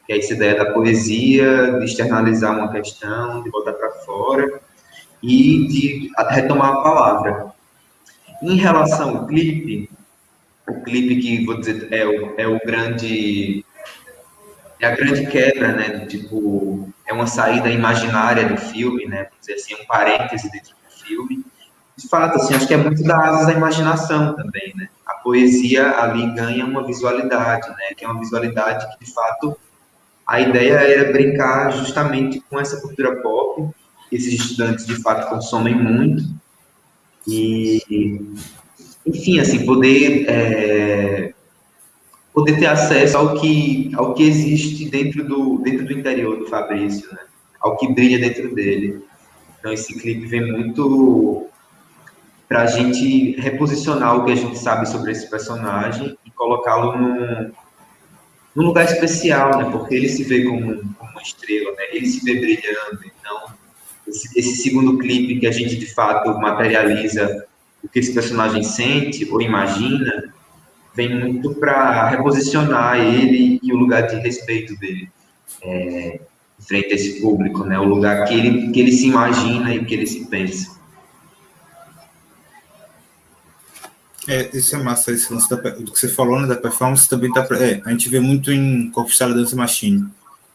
Que é essa ideia da poesia, de externalizar uma questão, de botar para fora e de retomar a palavra. Em relação ao clipe, o clipe que, vou dizer, é a grande quebra, né? Tipo, é uma saída imaginária do filme, né? Vou dizer assim, um parêntese dentro do filme. De fato, assim, acho que é muito da asas da imaginação também, né? A poesia ali ganha uma visualidade, né? Que é uma visualidade que, de fato, a ideia era brincar justamente com essa cultura pop, que esses estudantes, de fato, consomem muito. E, enfim, assim, poder ter acesso ao que existe dentro do interior do Fabrício, né? Ao que brilha dentro dele. Então, esse clipe vem muito para a gente reposicionar o que a gente sabe sobre esse personagem e colocá-lo num lugar especial, né? Porque ele se vê como uma estrela, né? Ele se vê brilhando. Então, esse segundo clipe que a gente, de fato, materializa o que esse personagem sente ou imagina, vem muito para reposicionar ele e o lugar de respeito dele frente a esse público, né? O lugar que ele se imagina e que ele se pensa. Isso é massa, esse lance do que você falou, né, da performance, também tá, a gente vê muito em Corpo Style Dance Machine.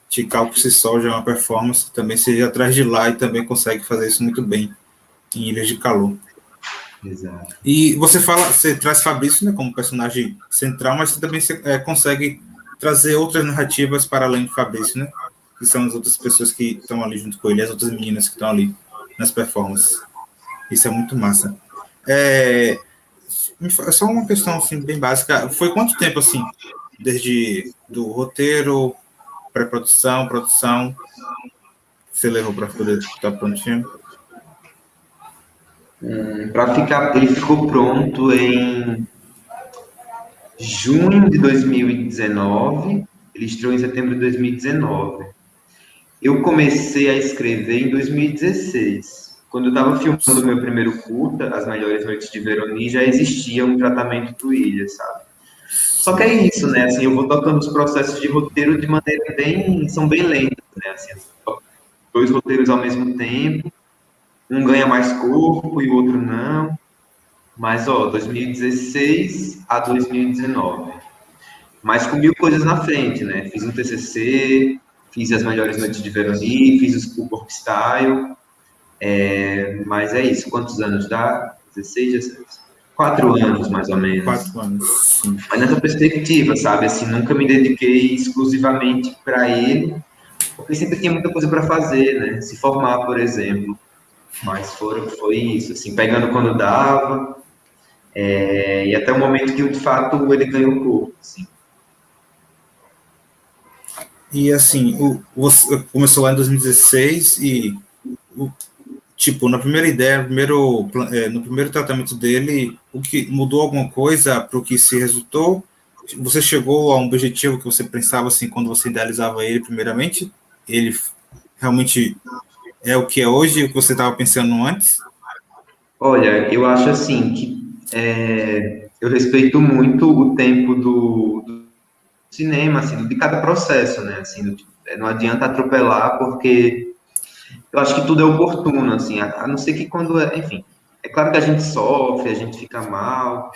Tikal por si só já é uma performance, também seja atrás de lá e também consegue fazer isso muito bem em Ilhas de Calor. Exato. E você traz Fabrício, né, como personagem central, mas você também consegue trazer outras narrativas para além de Fabrício, né? Que são as outras pessoas que estão ali junto com ele, as outras meninas que estão ali nas performances. Isso é muito massa. Só uma questão assim, bem básica. Foi quanto tempo assim, desde do roteiro, pré-produção, produção, você levou para poder estar prontinho? Ele ficou pronto em junho de 2019, ele estreou em setembro de 2019. Eu comecei a escrever em 2016. Quando eu estava filmando o meu primeiro curta, As Melhores Noites de Veroni, já existia um tratamento do Ilha, sabe? Só que é isso, né? Assim, eu vou tocando os processos de roteiro de maneira são bem lentas, né? Assim, dois roteiros ao mesmo tempo, um ganha mais corpo e o outro não. Mas, 2016 a 2019. Mas com mil coisas na frente, né? Fiz um TCC, fiz As Melhores Noites de Veroni, fiz o Corpo Style. Mas é isso. Quantos anos dá? 16, 16. 4 anos, mais ou menos. 4 anos, sim. Mas nessa perspectiva, sabe? Assim, nunca me dediquei exclusivamente para ele, porque sempre tinha muita coisa para fazer, né? Se formar, por exemplo. Mas foi isso, assim, pegando quando dava, e até o momento que, de fato, ele ganhou corpo, assim. E, assim, você começou lá em 2016 e, tipo, na primeira ideia, no primeiro tratamento dele, o que mudou alguma coisa para o que se resultou? Você chegou a um objetivo que você pensava, assim, quando você idealizava ele primeiramente? Ele realmente é o que é hoje e o que você estava pensando antes? Olha, eu acho assim que eu respeito muito o tempo do cinema, assim, de cada processo, né? Assim, não adianta atropelar, porque eu acho que tudo é oportuno, assim, a não ser que quando, enfim, é claro que a gente sofre, a gente fica mal,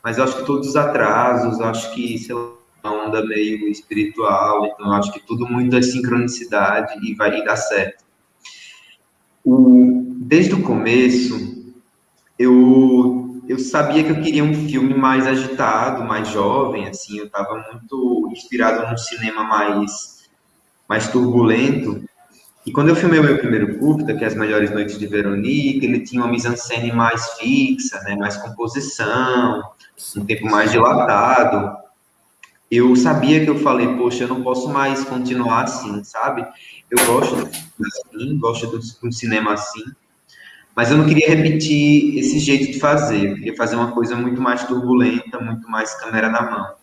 mas eu acho que todos os atrasos, eu acho que, sei lá, uma onda meio espiritual, então eu acho que tudo muito é sincronicidade e vai dar certo. Desde o começo, eu sabia que eu queria um filme mais agitado, mais jovem, assim, eu estava muito inspirado num cinema mais turbulento, E quando eu filmei o meu primeiro curta, que é As Melhores Noites de Veronique, ele tinha uma mise-en-scène mais fixa, né, mais composição, um tempo mais dilatado. Eu sabia que eu falei, poxa, eu não posso mais continuar assim, sabe? Eu gosto do filme assim, gosto de um cinema assim, mas eu não queria repetir esse jeito de fazer. Eu queria fazer uma coisa muito mais turbulenta, muito mais câmera na mão.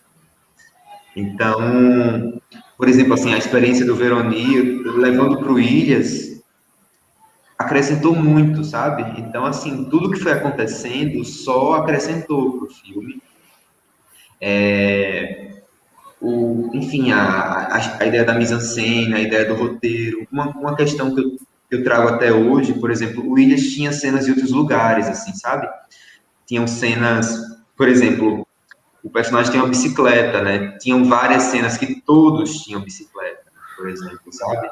Então, por exemplo, assim, a experiência do Veroni, levando para o Ilhas, acrescentou muito, sabe? Então, assim, tudo que foi acontecendo só acrescentou para o filme. Enfim, a ideia da mise-en-scène, a ideia do roteiro. Uma questão que eu trago até hoje, por exemplo, o Williams tinha cenas em outros lugares, assim, sabe? Tinham cenas, por exemplo, o personagem tem uma bicicleta, né? Tinham várias cenas que todos tinham bicicleta, por exemplo, sabe?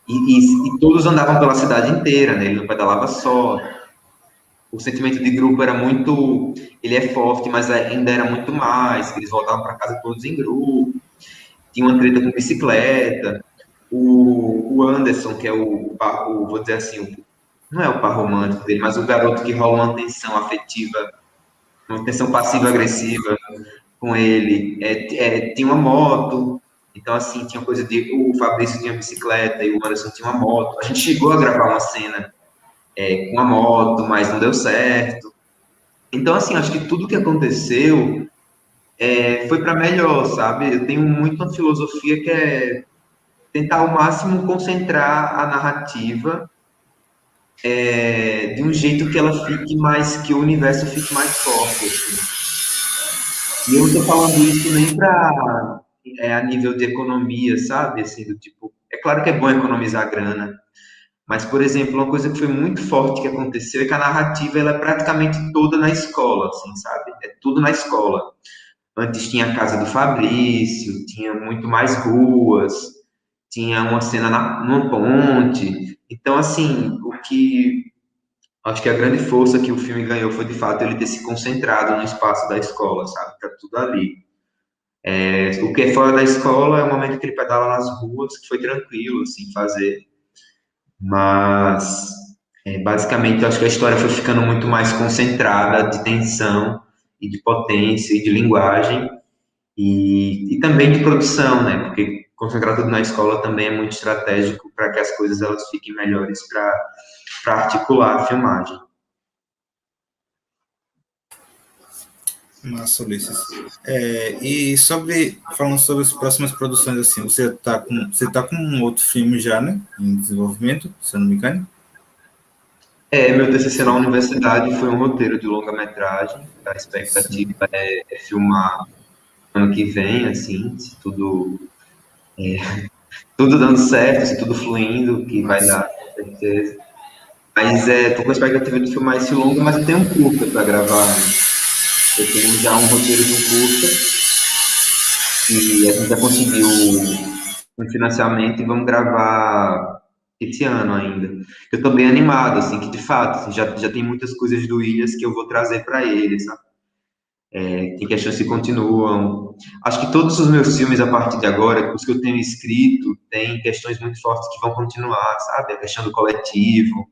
E todos andavam pela cidade inteira, né? Ele não pedalava só. O sentimento de grupo era muito... Ele é forte, mas ainda era muito mais. Eles voltavam para casa todos em grupo. Tinha uma treta com bicicleta. O Anderson, que é vou dizer assim, não é o par romântico dele, mas o garoto que rola uma tensão afetiva, uma tensão passiva-agressiva com ele. Tinha uma moto, então assim, tinha coisa de... O Fabrício tinha bicicleta e o Anderson tinha uma moto. A gente chegou a gravar uma cena com a moto, mas não deu certo. Então, assim, acho que tudo que aconteceu foi para melhor, sabe? Eu tenho muito uma filosofia que é tentar ao máximo concentrar a narrativa de um jeito que ela fique mais, que o universo fique mais forte, assim. E eu não estou falando isso nem para a nível de economia, sabe? Assim, do tipo, é claro que é bom economizar grana, mas, por exemplo, uma coisa que foi muito forte que aconteceu é que a narrativa ela é praticamente toda na escola, assim, sabe? É tudo na escola. Antes tinha a casa do Fabrício, tinha muito mais ruas, tinha uma cena numa ponte. Então, assim, o que acho que a grande força que o filme ganhou foi, de fato, ele ter se concentrado no espaço da escola, sabe? Tá tudo ali. O que é fora da escola é o momento que ele pedala nas ruas, que foi tranquilo, assim, fazer. Mas, basicamente, eu acho que a história foi ficando muito mais concentrada de tensão e de potência e de linguagem e também de produção, né? Porque concentrar tudo na escola também é muito estratégico para que as coisas elas fiquem melhores para articular a filmagem. Massa, Ulisses. Falando sobre as próximas produções, assim, você tá com um outro filme já, né? Em desenvolvimento, se eu não me engano. Meu TCC na universidade foi um roteiro de longa-metragem. A expectativa Sim. é filmar ano que vem, assim, se tudo dando certo, se tudo fluindo, que vai Massa. dar, com certeza. Mas tô com a expectativa de filmar esse longo, mas eu tenho um curta para gravar ainda. Eu tenho já um roteiro de um curta e a gente já conseguiu um financiamento e vamos gravar esse ano ainda. Eu tô bem animado, assim, que de fato, assim, já tem muitas coisas do Ilhas que eu vou trazer para ele, sabe? Tem questões que continuam. Acho que todos os meus filmes, a partir de agora, os que eu tenho escrito, tem questões muito fortes que vão continuar, sabe? A questão do coletivo,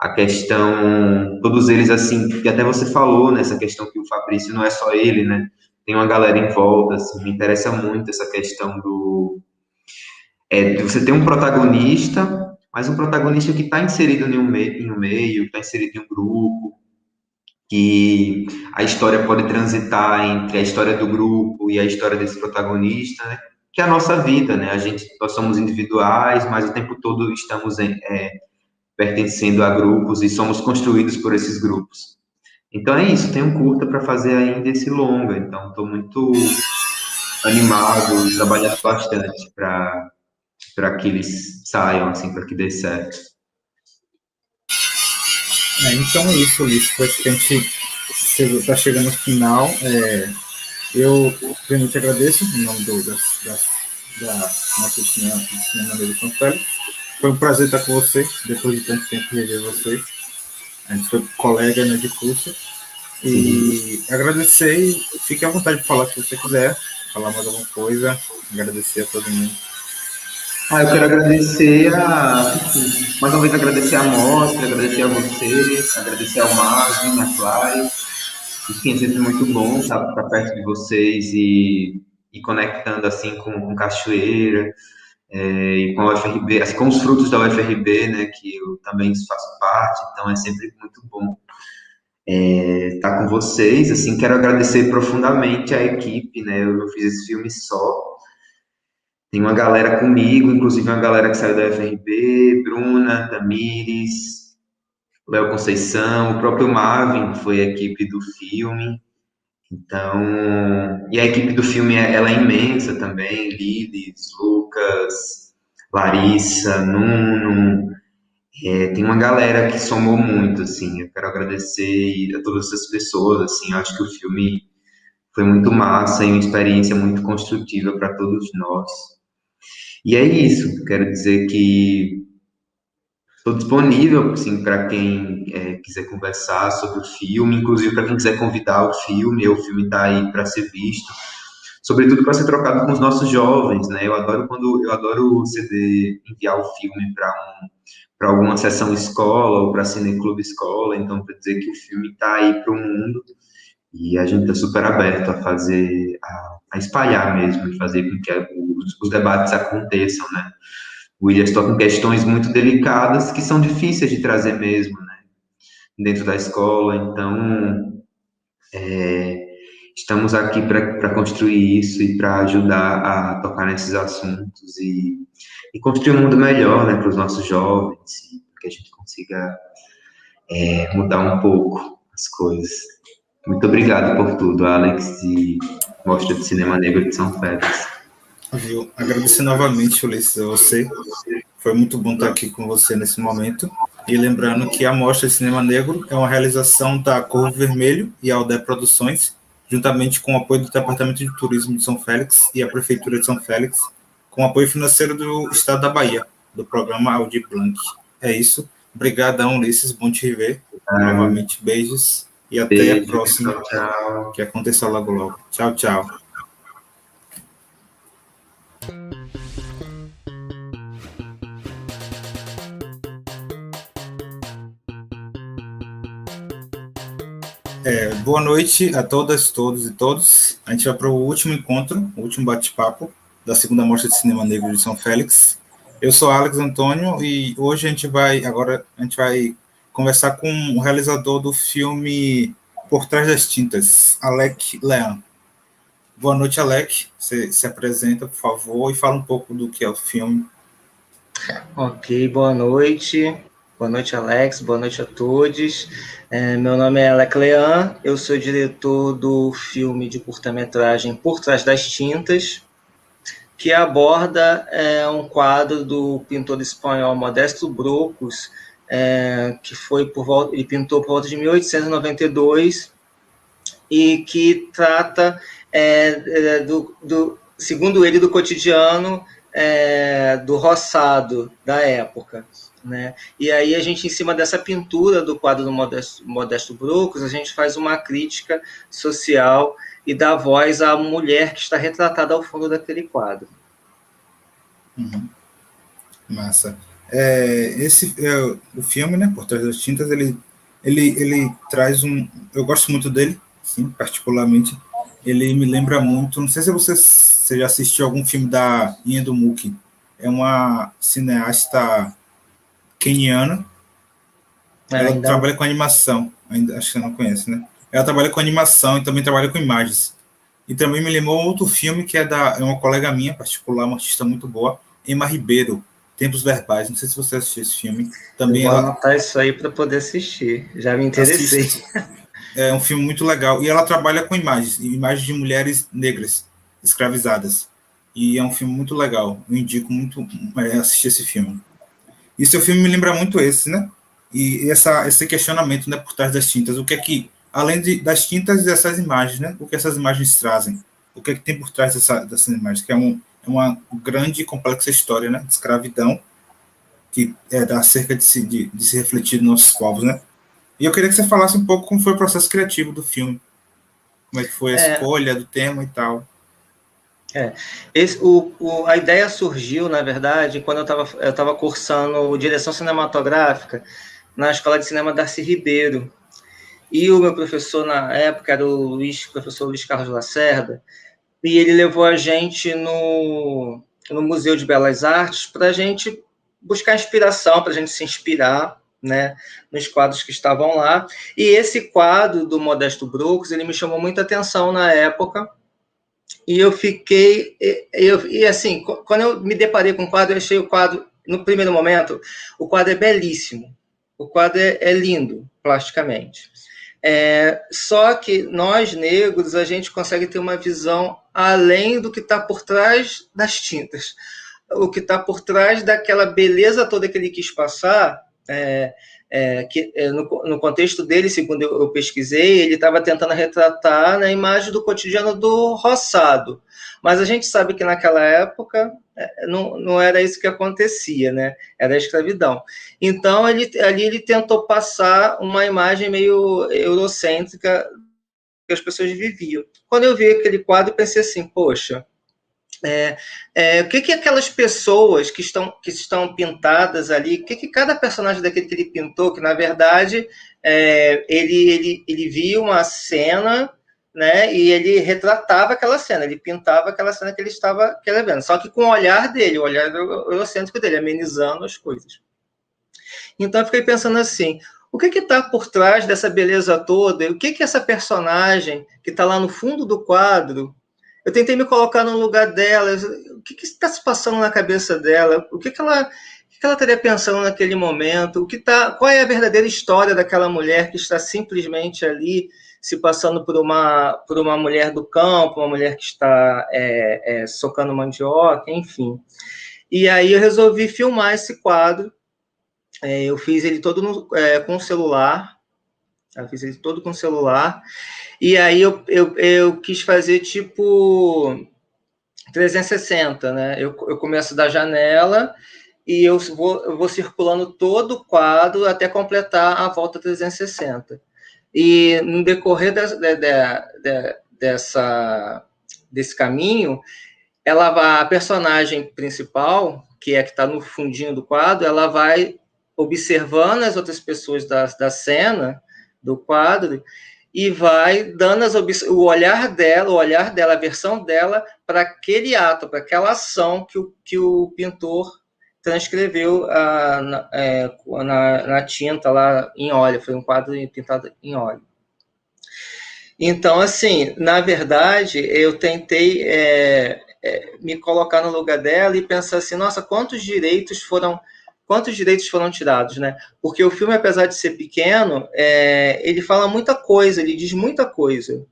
a questão, todos eles assim, que até você falou nessa questão que o Fabrício não é só ele, né? Tem uma galera em volta, assim, me interessa muito essa questão de você ter um protagonista, mas um protagonista que está inserido em um meio, está inserido em um grupo, que a história pode transitar entre a história do grupo e a história desse protagonista, né? Que é a nossa vida, né? Nós somos individuais, mas o tempo todo estamos pertencendo a grupos e somos construídos por esses grupos. Então é isso, tenho um curta para fazer ainda esse longa, então estou muito animado e trabalhando bastante para que eles saiam, assim, para que dê certo. Então é isso, Ulisses. Acho que a gente está chegando no final. Eu primeiro te agradeço em nome da nossa cinema negro São Félix. Foi um prazer estar com você, depois de tanto tempo rever você. A gente foi colega, né, de curso. E agradecer e fique à vontade de falar o que você quiser, falar mais alguma coisa. Agradecer a todo mundo. Eu quero agradecer enfim, mais uma vez agradecer a mostra, agradecer a você, agradecer ao Marvin, a Clara. Enfim, é sempre muito bom estar perto de vocês e conectando assim com Cachoeira, e com a UFRB, assim, com os frutos da UFRB, né, que eu também faço parte, então é sempre muito bom estar com vocês. Assim, quero agradecer profundamente a equipe, né, eu não fiz esse filme só, tem uma galera comigo, inclusive uma galera que saiu da UFRB, Bruna, Tamires, Léo Conceição, o próprio Marvin foi a equipe do filme. Então, e a equipe do filme ela é imensa também, Lilis, Lucas, Larissa, Nuno, tem uma galera que somou muito, assim, eu quero agradecer a todas essas pessoas, assim, acho que o filme foi muito massa e uma experiência muito construtiva para todos nós. E é isso, quero dizer que estou disponível, assim, para quem quiser conversar sobre o filme, inclusive para quem quiser convidar o filme está aí para ser visto, sobretudo para ser trocado com os nossos jovens, né? Eu adoro enviar o filme para alguma sessão escola ou para cineclube escola, então para dizer que o filme está aí para o mundo e a gente está super aberto a fazer, a espalhar mesmo, e fazer com que os debates aconteçam, né? O Williams toca com questões muito delicadas que são difíceis de trazer mesmo, né? Dentro da escola, então estamos aqui para construir isso e para ajudar a tocar nesses assuntos e construir um mundo melhor, né, para os nossos jovens, que a gente consiga mudar um pouco as coisas. Muito obrigado por tudo, Alex, e Mostra de Cinema Negro de São Félix. Viu? Agradecer novamente, Ulisses, a você. Foi muito bom estar aqui com você nesse momento. E lembrando que a Mostra de Cinema Negro é uma realização da Corvo Vermelho e a Aldeia Produções, juntamente com o apoio do Departamento de Turismo de São Félix e a Prefeitura de São Félix, com apoio financeiro do Estado da Bahia, do programa Aldir Blanc. É isso. Obrigadão, Ulisses. Bom te rever. Novamente, beijos. E até a próxima. Tchau, tchau. Que aconteça logo, logo. Tchau, tchau. Boa noite a todas, todos e todos. A gente vai para o último encontro, o último bate-papo da segunda Mostra de Cinema Negro de São Félix. Eu sou Alex Antônio e hoje a gente vai conversar com o realizador do filme Por Trás das Tintas, Alec Lean. Boa noite, Alec. Você se apresenta, por favor, e fala um pouco do que é o filme. Ok, boa noite. Boa noite, Alex. Boa noite a todos. Meu nome é Alec Lean, eu sou diretor do filme de curta-metragem Por Trás das Tintas, que aborda um quadro do pintor espanhol Modesto Brocos, que ele pintou por volta de 1892 e que trata, segundo ele, do cotidiano do roçado da época, né? E aí a gente, em cima dessa pintura do quadro do Modesto Brocos, a gente faz uma crítica social e dá voz à mulher que está retratada ao fundo daquele quadro. Uhum. Massa. O filme, né, Por Trás das Tintas, ele traz eu gosto muito dele, sim, particularmente. Ele me lembra muito, não sei se você já assistiu algum filme da Endo Muki, é uma cineasta keniana. Ela trabalha com animação, ainda acho que você não conhece, né? Ela trabalha com animação e também trabalha com imagens. E também me lembrou outro filme que é uma colega minha particular, uma artista muito boa, Emma Ribeiro, Tempos Verbais. Não sei se você assistiu esse filme. Também eu vou anotar isso aí para poder assistir. Já me interessei. É um filme muito legal. E ela trabalha com imagens de mulheres negras escravizadas. E é um filme muito legal. Eu indico muito assistir esse filme. E seu filme me lembra muito esse, né? E esse questionamento, né, por trás das tintas. O que é que, além das tintas e dessas imagens, né? O que essas imagens trazem? O que é que tem por trás dessas imagens? Que é uma grande e complexa história, né? De escravidão, que dá cerca de se refletir nos nossos povos, né? E eu queria que você falasse um pouco como foi o processo criativo do filme. Como é que foi a escolha do tema e tal. A ideia surgiu, na verdade, quando eu estava cursando direção cinematográfica na Escola de Cinema Darcy Ribeiro. E o meu professor, na época, era o professor Luiz Carlos Lacerda, e ele levou a gente no Museu de Belas Artes para a gente buscar inspiração, para a gente se inspirar, né, nos quadros que estavam lá. E esse quadro do Modesto Brooks, ele me chamou muita atenção na época, e eu fiquei... E assim, quando eu me deparei com o quadro, eu achei o quadro, no primeiro momento, o quadro é belíssimo. O quadro é lindo, plasticamente. Só que nós, negros, a gente consegue ter uma visão além do que está por trás das tintas. O que está por trás daquela beleza toda que ele quis passar, no contexto dele, segundo eu pesquisei, ele estava tentando retratar na imagem do cotidiano do roçado. Mas a gente sabe que naquela época não era isso que acontecia, né? Era a escravidão. Então, ali ele tentou passar uma imagem meio eurocêntrica que as pessoas viviam. Quando eu vi aquele quadro, eu pensei assim, poxa, o que aquelas pessoas que estão pintadas ali, o que cada personagem daquele que ele pintou, que na verdade ele via uma cena, né, e ele retratava aquela cena, ele pintava aquela cena que ele estava vendo, só que com o olhar dele, o olhar eurocêntrico dele, amenizando as coisas. Então eu fiquei pensando assim, o que está por trás dessa beleza toda? O que essa personagem que está lá no fundo do quadro, eu tentei me colocar no lugar dela, o que está se passando na cabeça dela? O que ela estaria pensando naquele momento? Qual é a verdadeira história daquela mulher que está simplesmente ali se passando por uma mulher do campo, uma mulher que está socando mandioca, enfim. E aí eu resolvi filmar esse quadro. Eu fiz ele todo com celular. E aí eu quis fazer tipo 360, né? Eu começo da janela e eu vou circulando todo o quadro até completar a volta 360. E no decorrer desse caminho, a personagem principal, que está no fundinho do quadro, ela vai observando as outras pessoas da cena, do quadro, e vai dando o olhar dela, a versão dela para aquele ato, para aquela ação que o pintor transcreveu na tinta lá em óleo. Foi um quadro pintado em óleo. Então, assim, na verdade, eu tentei me colocar no lugar dela e pensar assim, nossa, quantos direitos foram tirados, né? Porque o filme, apesar de ser pequeno, ele fala muita coisa, ele diz muita coisa.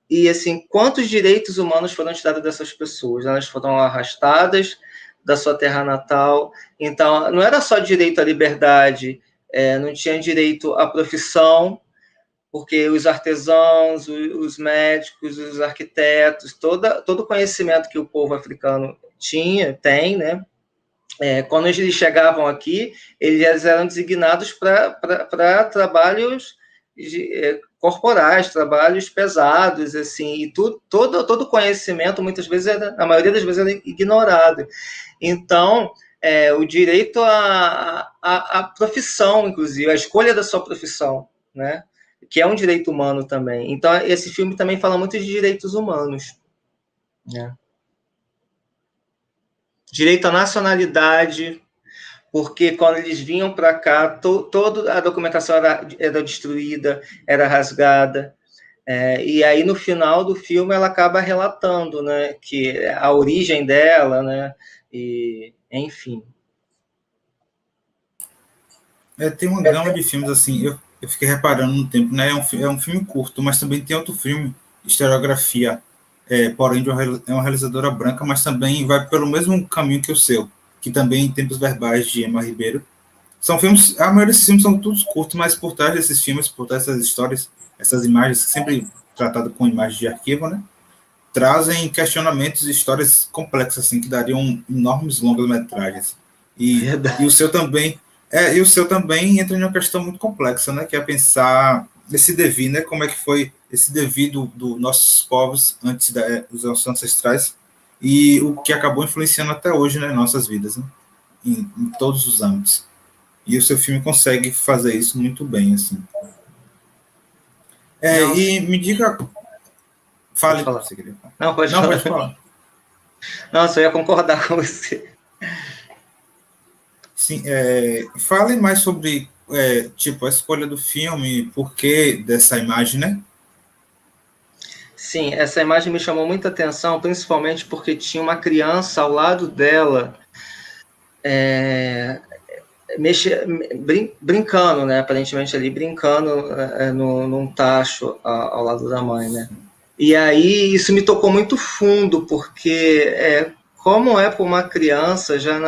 E, assim, quantos direitos humanos foram tirados dessas pessoas? Elas foram arrastadas da sua terra natal. Então, não era só direito à liberdade, não tinha direito à profissão, porque os artesãos, os médicos, os arquitetos, todo o conhecimento que o povo africano tem, né? Quando eles chegavam aqui, eles eram designados para trabalhos corporais, trabalhos pesados, assim, e todo conhecimento, muitas vezes, a maioria das vezes, era ignorado. Então, o direito à profissão, inclusive, a escolha da sua profissão, né? Que é um direito humano também. Então, esse filme também fala muito de direitos humanos, né? Direito à nacionalidade, porque quando eles vinham para cá, toda a documentação era destruída, era rasgada. E aí, no final do filme, ela acaba relatando, né, que a origem dela, né, e, enfim. Tem uma gama de filmes, assim, eu fiquei reparando no tempo, né, é um filme curto, mas também tem outro filme, Historiografia, porém é uma realizadora branca, mas também vai pelo mesmo caminho que o seu, que também em Tempos Verbais, de Emma Ribeiro. São filmes, a maioria desses filmes são todos curtos, mas por trás desses filmes, por trás dessas histórias, essas imagens, sempre tratado com imagens de arquivo, né, trazem questionamentos e histórias complexas, assim, que dariam enormes longas-metragens. E o seu também... e o seu também entra em uma questão muito complexa, né, que é pensar esse devir, né, como é que foi esse devir dos nossos povos antes dos nossos ancestrais, e o que acabou influenciando até hoje, né, nossas vidas, né, em todos os âmbitos. E o seu filme consegue fazer isso muito bem, assim. Não, E me diga... pode Fale, falar. você queria falar. Não, pode Não, falar. pode falar. Não, só ia concordar com você. Sim, fale mais sobre, tipo, a escolha do filme, por que dessa imagem, né? Sim, essa imagem me chamou muita atenção, principalmente porque tinha uma criança ao lado dela, brincando, né? Aparentemente ali, brincando num tacho ao lado da mãe, né? E aí isso me tocou muito fundo, porque como é para uma criança já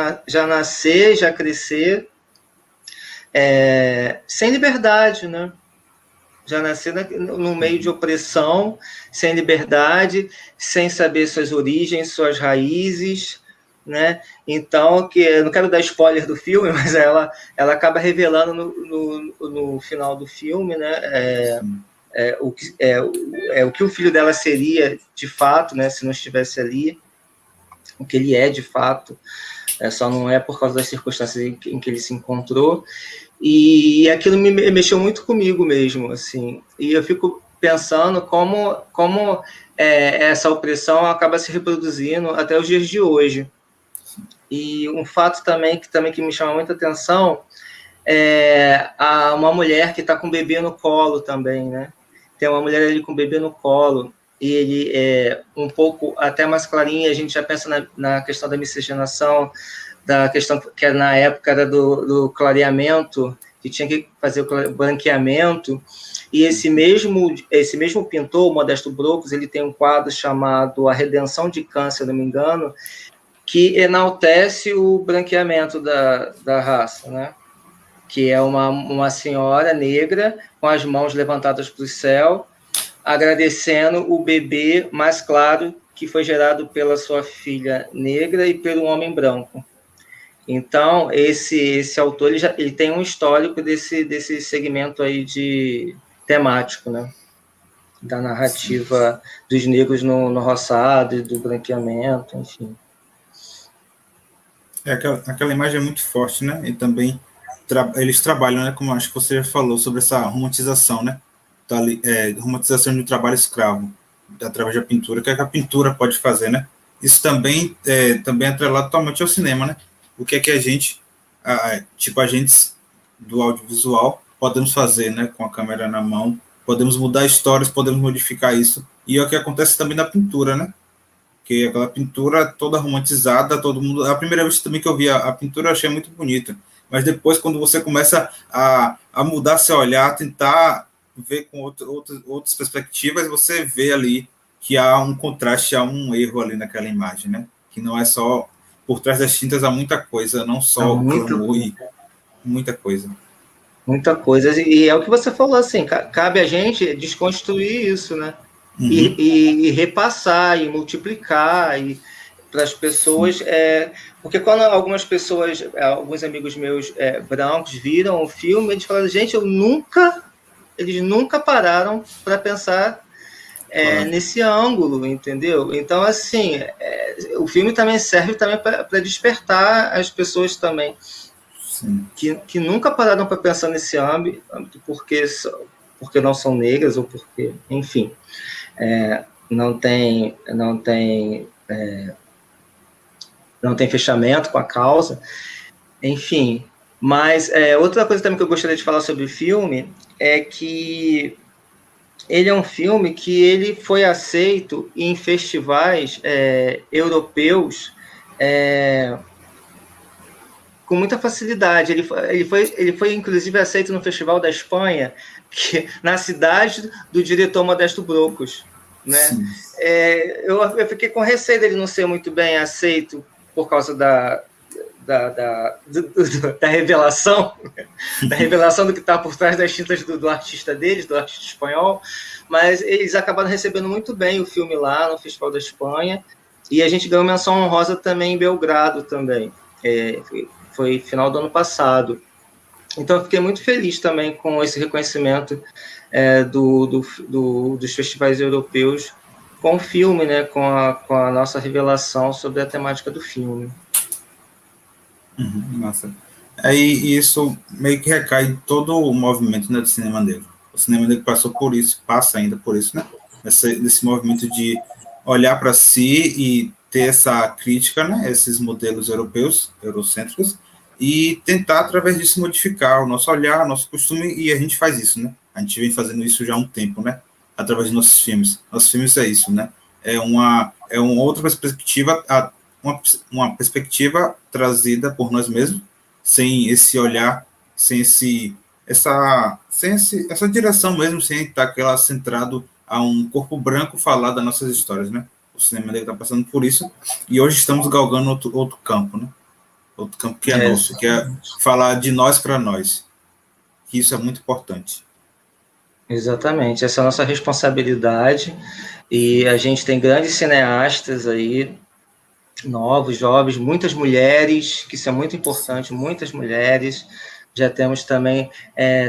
nascer, já crescer sem liberdade, né? Já nascer no meio de opressão, sem liberdade, sem saber suas origens, suas raízes, né? Então, que eu não quero dar spoiler do filme, mas ela acaba revelando no final do filme, né? O que o filho dela seria de fato, né? Se não estivesse ali, o que ele é de fato, só não é por causa das circunstâncias em que ele se encontrou. E aquilo me mexeu muito comigo mesmo, assim. E eu fico pensando como essa opressão acaba se reproduzindo até os dias de hoje. E um fato também que me chama muita atenção uma mulher que está com o bebê no colo também, né? Tem uma mulher ali com o bebê no colo, e ele é um pouco até mais clarinho, a gente já pensa na questão da miscigenação, da questão que na época era do clareamento, que tinha que fazer o branqueamento, e esse mesmo pintor, o Modesto Brocos, ele tem um quadro chamado A Redenção de Cã, se eu não me engano, que enaltece o branqueamento da raça, né? Que é uma senhora negra com as mãos levantadas para o céu, agradecendo o bebê mais claro que foi gerado pela sua filha negra e pelo homem branco. Então, esse autor ele tem um histórico desse segmento aí de temático, né? Da narrativa dos negros no roçado e do branqueamento, enfim. Aquela imagem é muito forte, né? E também eles trabalham, né? Como acho que você já falou, sobre essa romantização, né? Romantização de trabalho escravo, através da pintura, que é que a pintura pode fazer, né? Isso também também é atrelado totalmente ao cinema, né? O que é que a gente, tipo, agentes do audiovisual, podemos fazer, né? Com a câmera na mão, podemos mudar histórias, podemos modificar isso. E é o que acontece também na pintura, né? Que aquela pintura toda romantizada, todo mundo... A primeira vez também que eu vi a pintura, eu achei muito bonita. Mas depois, quando você começa a mudar seu olhar, tentar ver com outras perspectivas, você vê ali que há um contraste, há um erro ali naquela imagem, né? Que não é só... Por trás das tintas há muita coisa, não só o glamour e muita coisa. Muita coisa. E é o que você falou, assim, cabe a gente desconstruir isso, né? Uhum. E repassar, e multiplicar, e para as pessoas... porque quando algumas pessoas, alguns amigos meus brancos viram o filme, eles falaram, gente, eles nunca pararam para pensar nesse ângulo, entendeu? Então, assim, o filme também serve também para despertar as pessoas também, que nunca pararam para pensar nesse âmbito, porque não são negras, ou porque, enfim, não tem fechamento com a causa, enfim. Mas outra coisa também que eu gostaria de falar sobre o filme é que ele é um filme que ele foi aceito em festivais europeus com muita facilidade. Ele foi inclusive aceito no Festival da Espanha, na cidade do diretor Modesto Brocos, né? Eu fiquei com receio dele não ser muito bem aceito por causa da revelação, da revelação do que está por trás das tintas do artista deles, do artista espanhol, mas eles acabaram recebendo muito bem o filme lá no Festival da Espanha, e a gente ganhou menção honrosa também em Belgrado também, foi final do ano passado. Então eu fiquei muito feliz também com esse reconhecimento dos festivais europeus com o filme, né, com a nossa revelação sobre a temática do filme. Massa. Aí isso meio que recai em todo o movimento, né, do cinema negro. O cinema negro passou por isso, passa ainda por isso, né? Nesse movimento de olhar para si e ter essa crítica, né, esses modelos europeus, eurocêntricos, e tentar, através disso, modificar o nosso olhar, o nosso costume, e a gente faz isso, né? A gente vem fazendo isso já há um tempo, né? Através dos nossos filmes. Nossos filmes é isso, né? É uma outra perspectiva, uma perspectiva trazida por nós mesmos, sem esse olhar, essa direção mesmo, sem estar aquela centrado a um corpo branco falar das nossas histórias, né? O cinema negro está passando por isso, e hoje estamos galgando outro campo, né? Outro campo que é nosso, que é falar de nós para nós. Que isso é muito importante. Exatamente, essa é a nossa responsabilidade, e a gente tem grandes cineastas aí, novos, jovens, muitas mulheres, que isso é muito importante, muitas mulheres. Já temos também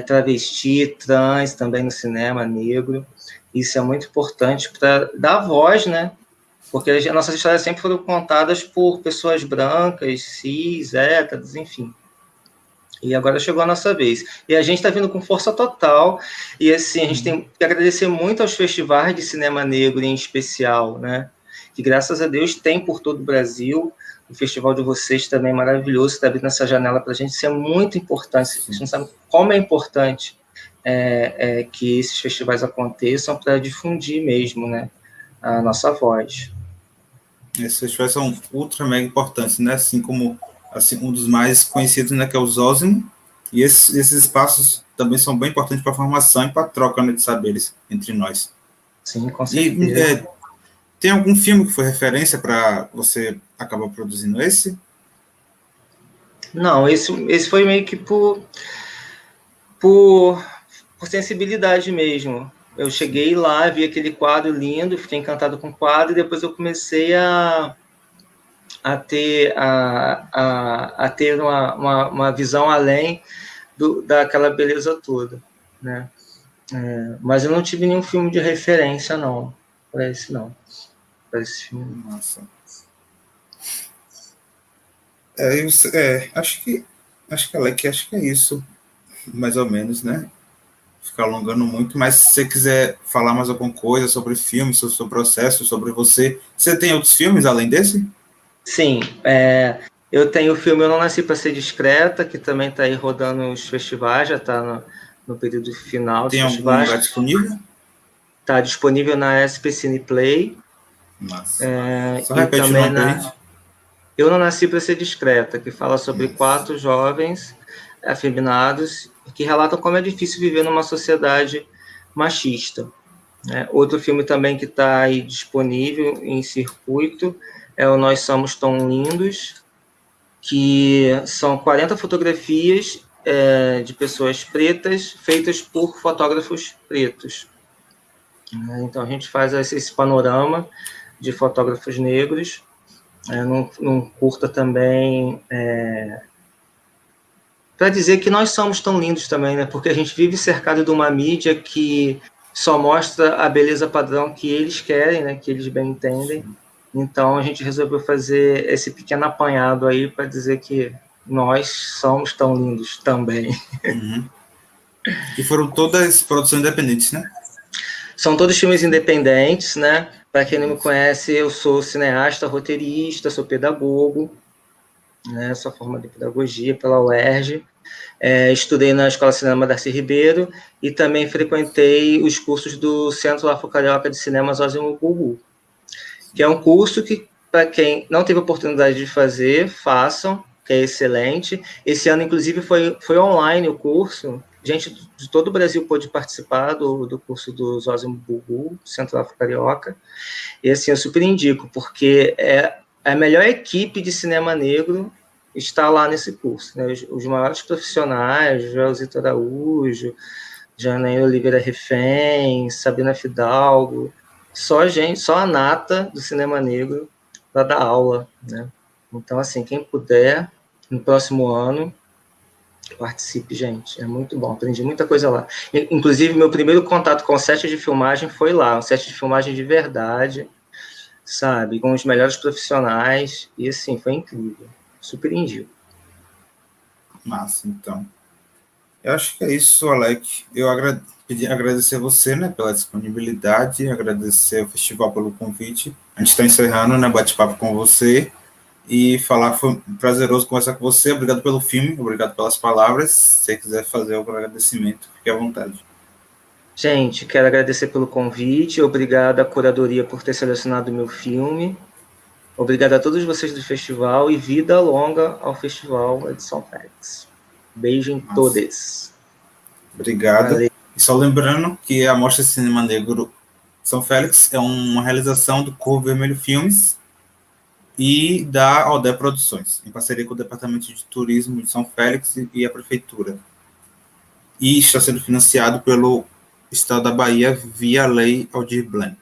travesti, trans também no cinema negro. Isso é muito importante para dar voz, né? Porque as nossas histórias sempre foram contadas por pessoas brancas, cis, héteros, enfim. E agora chegou a nossa vez. E a gente está vindo com força total. E assim, a gente tem que agradecer muito aos festivais de cinema negro em especial, né? Que graças a Deus tem por todo o Brasil. O festival de vocês também é maravilhoso, está abrindo essa janela para a gente. Isso é muito importante. A gente não sabe como é importante que esses festivais aconteçam para difundir mesmo, né, a nossa voz. Esses festivais são ultra mega importantes, né? Assim como um dos mais conhecidos, né, que é o Zósimo, e esses espaços também são bem importantes para a formação e para a troca, né, de saberes entre nós. Sim, com certeza. Tem algum filme que foi referência para você acabar produzindo esse? Não, esse foi meio que por sensibilidade mesmo. Eu cheguei lá, vi aquele quadro lindo, fiquei encantado com o quadro, e depois eu comecei a ter uma visão além daquela beleza toda, né? Mas eu não tive nenhum filme de referência, não, para esse não. Para esse filme. Nossa. Acho que é isso, mais ou menos, né? Ficar alongando muito, mas se você quiser falar mais alguma coisa sobre filme, sobre o seu processo, sobre você tem outros filmes além desse? Sim, eu tenho o filme Eu Não Nasci para Ser Discreta, que também está aí rodando nos festivais, já está no período final dos festivais. Tem algum lugar disponível? Está disponível na SP Cine Play. Massa. Só repete o nome pra gente. Eu Não Nasci para Ser Discreta, que fala sobre 4 jovens afeminados que relatam como é difícil viver numa sociedade machista. Outro filme também que está aí disponível em circuito é o Nós Somos Tão Lindos, que são 40 fotografias de pessoas pretas feitas por fotógrafos pretos. Então a gente faz esse panorama de fotógrafos negros, num curta também, para dizer que nós somos tão lindos também, né? Porque a gente vive cercado de uma mídia que só mostra a beleza padrão que eles querem, né? Que eles bem entendem. Então a gente resolveu fazer esse pequeno apanhado aí para dizer que nós somos tão lindos também. Uhum. E foram todas produções independentes, né? São todos filmes independentes, né? Para quem não me conhece, eu sou cineasta, roteirista, sou pedagogo, né? Sou formado em pedagogia pela UERJ. Estudei na Escola Cinema Darcy Ribeiro e também frequentei os cursos do Centro Afro-Carioca de Cinema Zósimo Gugu, que é um curso que, para quem não teve oportunidade de fazer, façam, que é excelente. Esse ano, inclusive, foi online o curso. Gente de todo o Brasil pôde participar do curso do Zósimo Gugu, Centro Afro-Carioca. E, assim, eu super indico, porque é a melhor equipe de cinema negro está lá nesse curso, né? Os maiores profissionais, Joelzito Araújo, Janaína Oliveira Refém, Sabrina Fidalgo, só a nata do cinema negro para dar aula, né? Então, assim, quem puder, no próximo ano, Participe, gente. É muito bom. Aprendi muita coisa lá. Inclusive, meu primeiro contato com o set de filmagem foi lá. Um set de filmagem de verdade, sabe? Com os melhores profissionais. E, assim, foi incrível. Super indico. Massa, então. Eu acho que é isso, Alec. Eu queria agradecer você, né, pela disponibilidade, agradecer ao festival pelo convite. A gente está encerrando, né, bate-papo com você e falar foi prazeroso conversar com você. Obrigado pelo filme, obrigado pelas palavras. Se você quiser fazer algum agradecimento, fique à vontade. Gente, quero agradecer pelo convite. Obrigado à curadoria por ter selecionado o meu filme. Obrigado a todos vocês do festival e vida longa ao Festival Edição Félix. Beijo em todos. Obrigado. Valeu. E só lembrando que a Mostra de Cinema Negro São Félix é uma realização do Corvo Vermelho Filmes e da Aldé Produções, em parceria com o Departamento de Turismo de São Félix e a Prefeitura. E está sendo financiado pelo Estado da Bahia via Lei Aldir Blanc.